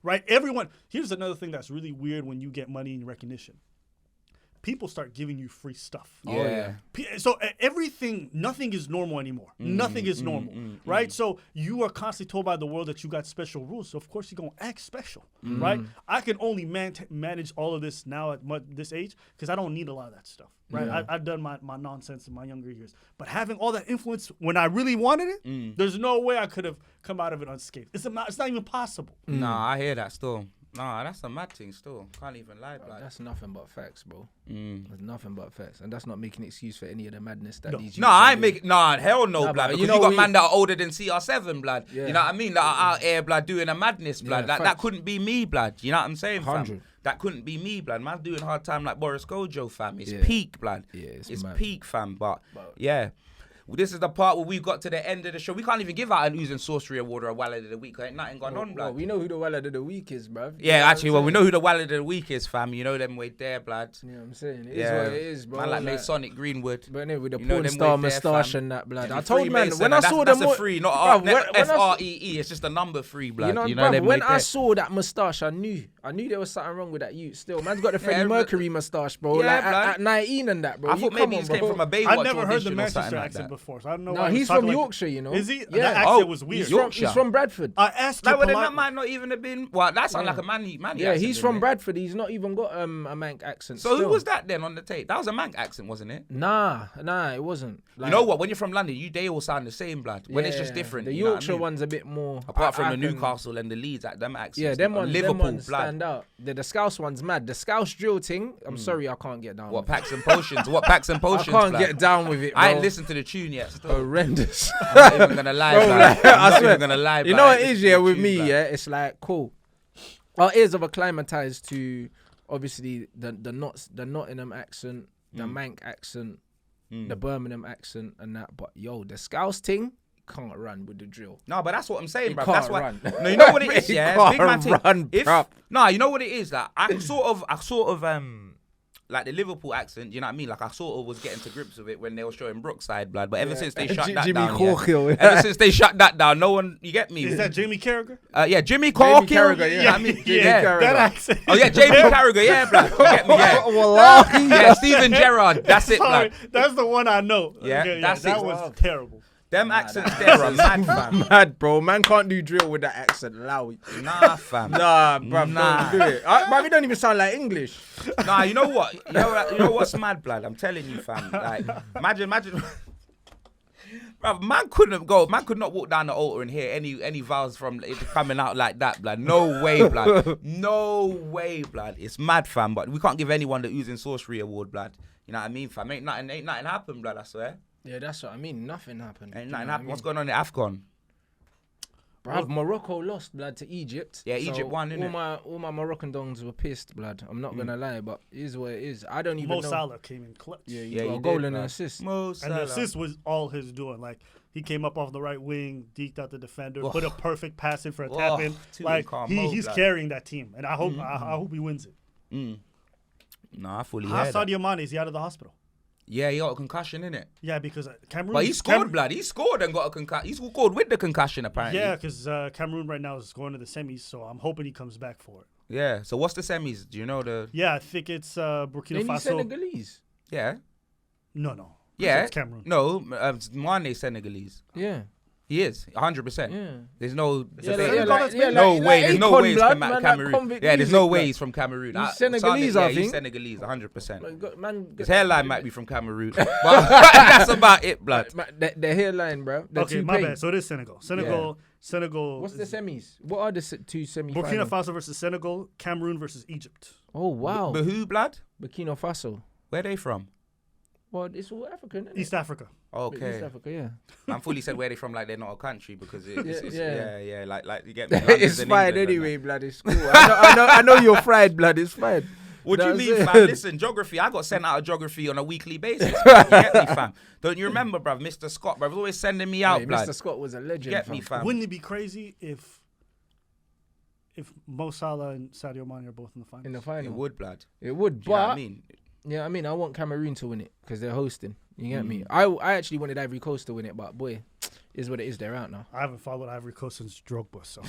Right? Everyone... Here's another thing that's really weird when you get money and recognition. People start giving you free stuff. Oh, yeah. So everything, nothing is normal anymore. Nothing is normal, right? So you are constantly told by the world that you got special rules. So of course you're gonna act special, right? I can only manage all of this now at this age because I don't need a lot of that stuff, right? I've done my nonsense in my younger years, but having all that influence when I really wanted it, there's no way I could have come out of it unscathed. It's not even possible. Nah, I hear that still. Nah, that's a mad thing still. Can't even lie, blood. That's nothing but facts, bro. That's nothing but facts. And that's not making an excuse for any of the madness that these... No, I ain't making... Nah, hell no, Nah, blood. but Because you got man that are older than CR7, blood. Yeah. You know what I mean? That are out here, blood, doing a madness, blood. Yeah, that couldn't be me, blood. You know what I'm saying, fam? 100. That couldn't be me, blood. Man's doing hard time like Boris Gojo, fam. It's Yeah. peak, blood. Yeah, it's mad. peak, fam. But yeah. This is the part where we've got to the end of the show. We can't even give out an Oozing Sorcery Award or a Wallet of the Week. Ain't nothing going on, blood. Well, we know who the wallet of the week is, bruv. Yeah, actually, well, we know who the Wallet of the Week is, fam. You know them way there, blood. You know what I'm saying? It is what it is, bro. Man like Mason Greenwood. But anyway, with the You know porn them star way there, moustache fam. and that, blood. Yeah, I told man, Freemason, when I and saw that's the... a free, not F-R-E-E. It's just a number free, blood. You know, them when way I there. saw that moustache, I knew there was something wrong with that youth still. Man's got the Freddie Yeah, Mercury moustache, bro. Yeah, like blood. at 19 and that, bro. I thought maybe he came from a Baywatch I never heard the audition or Manchester something like accent that. before, so I don't know No, why he's he's from talking like Yorkshire, you know. Is he? Yeah. That accent was He's weird. Yorkshire. He's from Bradford. I asked you Like, well, then that politely. might not even have been... Well, that sounds like a manny Yeah, accent, he's doesn't from it? Bradford. He's not even got a Manc accent. So who still. was that then on the tape? That was a Manc accent, wasn't it? Nah, it wasn't. You know what? When you're from London, they all sound the same, blood. When it's just Yeah, different. The you know what I Yorkshire mean? one's a bit more. Apart from I the can- Newcastle and the Leeds, them accents. Yeah, them ones Liverpool, blood. stand out. The Scouse one's mad. The Scouse drill thing, I'm sorry, I can't get down What, with packs and potions? What, packs and it. potions, I can't blood? get down with it, bro. I ain't listened to the tune yet. Still. Horrendous. I'm not even going to lie, Bro, blood. like, I'm I not swear. even going to lie, You blood. know what I it ain't is, listened yeah, to with the me, tune, yeah? It's like, cool. Our ears have acclimatized to, obviously, the Nottingham accent, the Manc accent, the Birmingham accent and that. But, yo, the Scouse thing can't run with the drill. No, but that's what I'm saying, bro. can't That's why. run. No, you know what it is, It yeah. can't Big man thing. run, bruv. Nah, you know what it is. Like I sort of like the Liverpool accent. You know what I mean? Like I sort of was getting to grips with it when they were showing Brookside, blood. But ever since they shut that Jimmy down, Corkill. ever since they shut that down, no one. You get me? Is that Jamie Carragher? Yeah, Jimmy Corkill. Carragher, yeah. You know what I mean? Jamie Yeah. Carragher. That accent. Oh yeah, Jamie Carragher. Yeah, blood. You get me? Yeah. Wallahi. Yeah, Steven Gerrard. That's it, Sorry, blood. that's the one I know. Yeah, that's that it. was terrible. Them accents there are mad, fam. Mad, bro. Man can't do drill with that accent. Allow it. Nah, fam. Nah, bruv, Nah. don't do it. Bruv, it don't even sound like English. Nah, you know what? You know what's mad, blood? I'm telling you, fam. Like, imagine. Bruv, man could not walk down the altar and hear any vows from it coming out like that, blood. No way, blood. No way, blood. It's mad, fam. But we can't give anyone the Oozing Sorcery Award, blood. You know what I mean, fam? Ain't nothing happened, blood. I swear. Yeah, that's what I mean. Nothing happened. Ain't nothing happened. What's going on in AFCON? Bruv, Morocco lost, blood, to Egypt. Yeah, Egypt won, innit? All my Moroccan dons were pissed, blood. I'm not gonna lie, but it is what it is. I don't even Mo know. Salah came in clutch. Yeah, Yeah, got he a goal did, and an bruv. assist. Mo And the Salah. assist was all his doing. Like, he came up off the right wing, deked out the defender, put a perfect pass in for a tap in. too Like, calm, he's blood. carrying that team. And I hope I hope he wins it. Nah, I fully How's heard that. Sadio Mane? Is he out of the hospital? Yeah, he got a concussion, innit? Yeah, because Cameroon. But he scored, blood. He scored and got a concussion. He scored with the concussion, apparently. Yeah, because Cameroon right now is going to the semis, so I'm hoping he comes back for it. Yeah. So what's the semis? Do you know the? Yeah, I think it's Burkina Maybe Faso. Senegalese. Yeah. No. Yeah. It's Cameroon. No, Mane Senegalese. Yeah. He is 100%. Yeah. There's no. Yeah, no like way. There's no Akon, way he's blood, from man, like Cameroon. convict Yeah, there's music, no way blood. he's from Cameroon. He's Senegalese, I He's think. Senegalese, 100%. Man, His hairline might be from Cameroon, but that's about it, blood. The hairline, bro. The Okay, my bad. So it is Senegal. Senegal. What's the semis? What are the two semis? Burkina Faso versus Senegal, Cameroon versus Egypt. Oh wow. But who, blood? Burkina Faso. Where they from? Well, it's all African, isn't it? East Africa. Okay. East Africa, yeah. Man fully said where they from, like they're not a country because it's Yeah. like you get me. It's fine anyway, blood. It's cool. I know you're fried, blood. It's fine. What do you That's mean, it. fam? Listen, geography. I got sent out of geography on a weekly basis. Bruv. You get me, fam? Don't you remember, bruv? Mr. Scott, bruv, was always sending me out, Hey, blood. Mr. Scott was a legend. Get me, fam? Wouldn't it be crazy if Mo Salah and Sadio Mane are both in the finals? In the It final. would, blood. It would, Do you know but what I mean? yeah, I mean, I want Cameroon to win it because they're hosting. You get me? I actually wanted Ivory Coast to win it, but boy, is what it is. They're out now. I haven't followed Ivory Coast since Drogba, so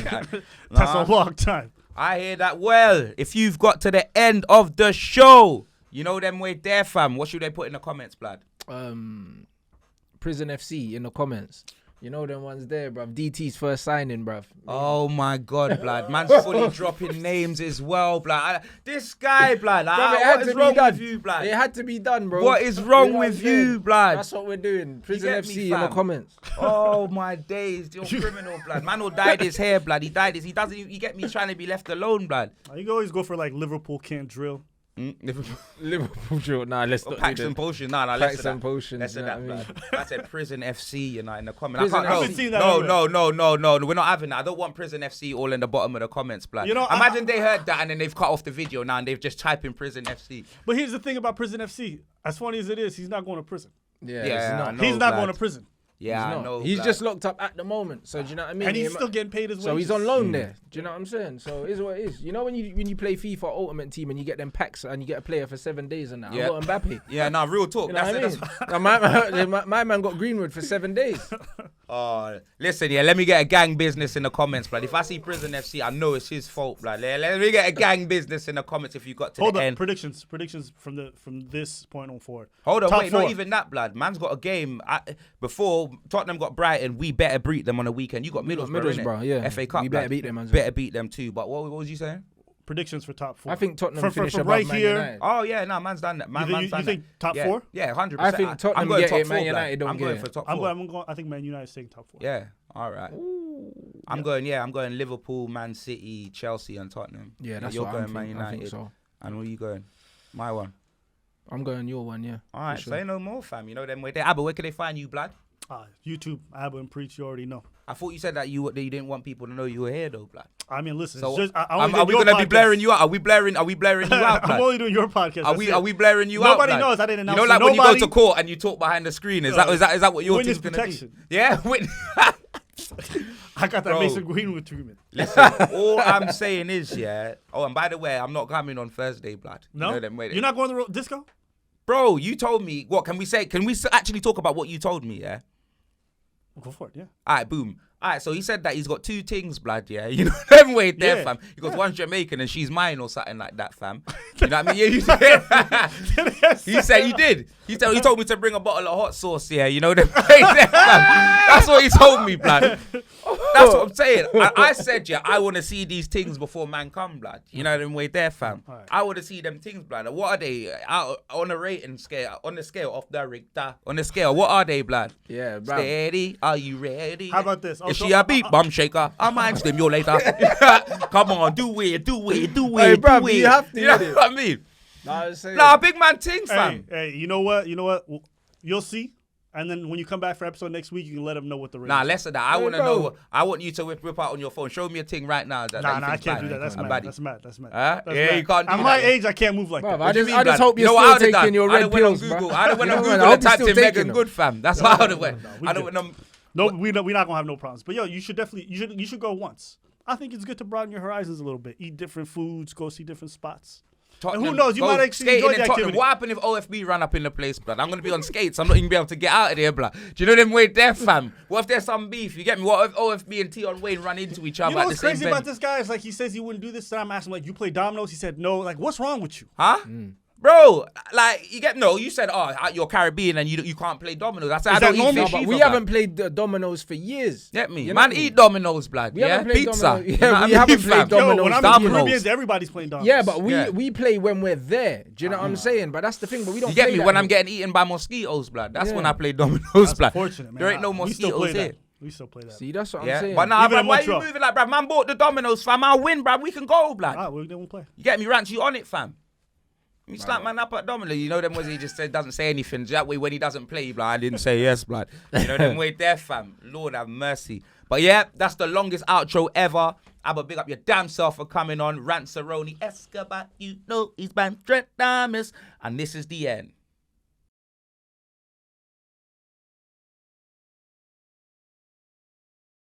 Nah. that's a long time. I hear that well. If you've got to the end of the show, you know them way there, fam. What should they put in the comments, blood? Prison FC in the comments. You know them ones there, bruv. DT's first signing, bruv. Oh my God, blood. Man's fully dropping names as well, blood. This guy, blood. What is wrong with you, blood? It had to be done, bro. What is wrong with you, blood? That's what we're doing. Prison get FC me, in the fam? comments. Oh my days, you're criminal, blood. Man will dyed his hair, blood. He dyed his. He doesn't. You get me trying to be left alone, blood. You can always go for like Liverpool can't drill. Liverpool drill. Nah, let's not Packs do and that. potions. Nah, Packs less and of that. potions. Less of you know that, what I mean? blood. That's a Prison FC, in the comments. Prison I FC. can't, seen that no, we're not having that. I don't want Prison FC all in the bottom of the comments, blood. You know, imagine they heard that and then they've cut off the video now and they've just typed in Prison FC. But here's the thing about Prison FC. As funny as it is, he's not going to prison. Yeah, Yeah, I know, He's not blood. going to prison. Yeah, I not. know. He's blood. just locked up at the moment. So do you know what I mean? And he's still getting paid his wages. So he's on loan there. Do you know what I'm saying? So it is what it is. You know when you play FIFA Ultimate Team and you get them packs and you get a player for 7 days and that. Yeah. I got Mbappe. Yeah, nah, real talk. You know what I That's mean? Now, my man got Greenwood for 7 days. Listen, yeah, let me get a gang business in the comments, blood. If I see Prison FC, I know it's his fault, blood. Let me get a gang business in the comments if you got to Hold the up, end. predictions from this point on forward. Hold on, Top wait, four. not even that, blood. Man's got a game. Before Tottenham got Brighton, we better beat them on the weekend. You got Middlesbrough, Middlesbrough, yeah. FA Cup, We better blood. beat them, man. Better beat them too. But what was you saying? Predictions for top 4. I think Tottenham finish from above right Man here. United. Oh yeah, no, man's done that. You think top yeah. 4? Yeah, 100%. I think Tottenham I'm going get top it, Man 4, United blood. don't I'm get going it. for top 4. I think Man United's taking top 4. Yeah, all right. I'm going Liverpool, Man City, Chelsea, and Tottenham. Yeah, that's you're what going I'm Man thinking. United. I think so. And where you going? My one. I'm going your one, yeah. All right, for sure. say no more, fam. You know them way there. Aba, where can they find you, blood? YouTube, Aba and Preach, you already know. I thought you said that you didn't want people to know you were here, though, blood. I mean, listen. So, it's just, are we gonna be blaring you out? Are we blaring you out, I'm blood? only doing your podcast. Are we blaring you out? Nobody blood? knows. I didn't announce You know, like it. when you Nobody- go to court and you talk behind the screen. Is that what your Witness team's gonna protection. be? Yeah, I got that Bro. Mason Greenwood treatment. Listen, all I'm saying is, yeah. Oh, and by the way, I'm not coming on Thursday, blood. No, You know them way there. you're not going to the disco. Bro, you told me. What can we say? Can we actually talk about what you told me? Yeah. Go for it. Yeah. All right, boom. All right, so he said that he's got 2 things, blood, yeah? You know them way there, Yeah. fam. He goes, one's Jamaican and she's mine or something like that, fam. You know what I mean? Yeah, you did. He said he did. He told me to bring a bottle of hot sauce, yeah? You know them way there, fam. That's what he told me, blood. That's what I'm saying. I said, yeah, I want to see these things before man come, blood. You know them way there, fam. Right. I want to see them things, blood. What are they? On a rating scale, on the scale of the Richter, on the scale, what are they, blood? Yeah, bro. Steady, are you ready? How about this? Is she a beat bum shaker? I mind stimulator. Come on, do it. Hey, do bruv, it. you have to, You know innit? what I mean? Nah, Big man thing, fam. Hey, you know what? You'll see. And then when you come back for episode next week, you can let them know what the rating Nah, is. less of that. I Hey, want to bro. know. I want you to whip out on your phone. Show me a thing right now. That Nah, you I think's can't bad. do that. That's A mad. baddie. That's mad. Huh? That's Yeah, mad. you can't do At that. my age, I can't move like Bruv, that. I do you just mean, blood? hope You you're know what I still would've done? taking your I'd red have went on pills, Google. bro. I'd have went on I Google hope and you're typed still in taking Megan them. Good, fam. That's how I would have went. we I'd have good. went on. No, we're not gonna have no problems. But yo, you should definitely you should go once. I think it's good to broaden your horizons a little bit. Eat different foods, go see different spots. Tottenham, who knows, you go might actually skating enjoy in the Tottenham. activity. What happened if OFB ran up in the place, blood? I'm going to be on skates. I'm not even be able to get out of there, blood. Do you know them way there, fam? What if there's some beef? You get me? What if OFB and Tion Wayne run into each other You know at the what's same crazy venue? about this guy is like he says he wouldn't do this. And I'm asking him like, you play dominoes? He said no. Like, what's wrong with you? Huh? Bro, like, you get, no, you said, oh, you're Caribbean and you can't play dominoes. I said, I Is that don't eat normal? fish But either, we blood. haven't played the dominoes for years. Get me? You know Man, what I mean? eat dominoes, blood. We yeah? haven't played Pizza. dominoes. You Yeah, know what we I haven't mean, played fam? dominoes. Yo, when I'm in the Dominoes. Caribbean, everybody's playing dominoes. Yeah, but Yeah. we play when we're there. Do you know what I'm saying? But that's the thing. But we don't. You get play me? that When I'm here. getting eaten by mosquitoes, blood. That's Yeah. when I play dominoes, blood. Fortunate, man. There ain't no We still mosquitoes play here. that. We still play that. See, that's what I'm Yeah, saying. but nah, Even bruv, in why you Montreal. moving like, bruv? Man bought the dominoes, fam. I'll win, bruv. We can go, blood. Ah, they won't play. You get me? Rants, you on it, fam. You slap man up at domino. You know them ways he just said, doesn't say anything. That way when he doesn't play, blood, I didn't say yes, blood. You know them way there, fam. Lord have mercy. But yeah, that's the longest outro ever. Abba, big up your damn self for coming on. Ranceroni Escobar, you know he's Bantretamus. And this is the end.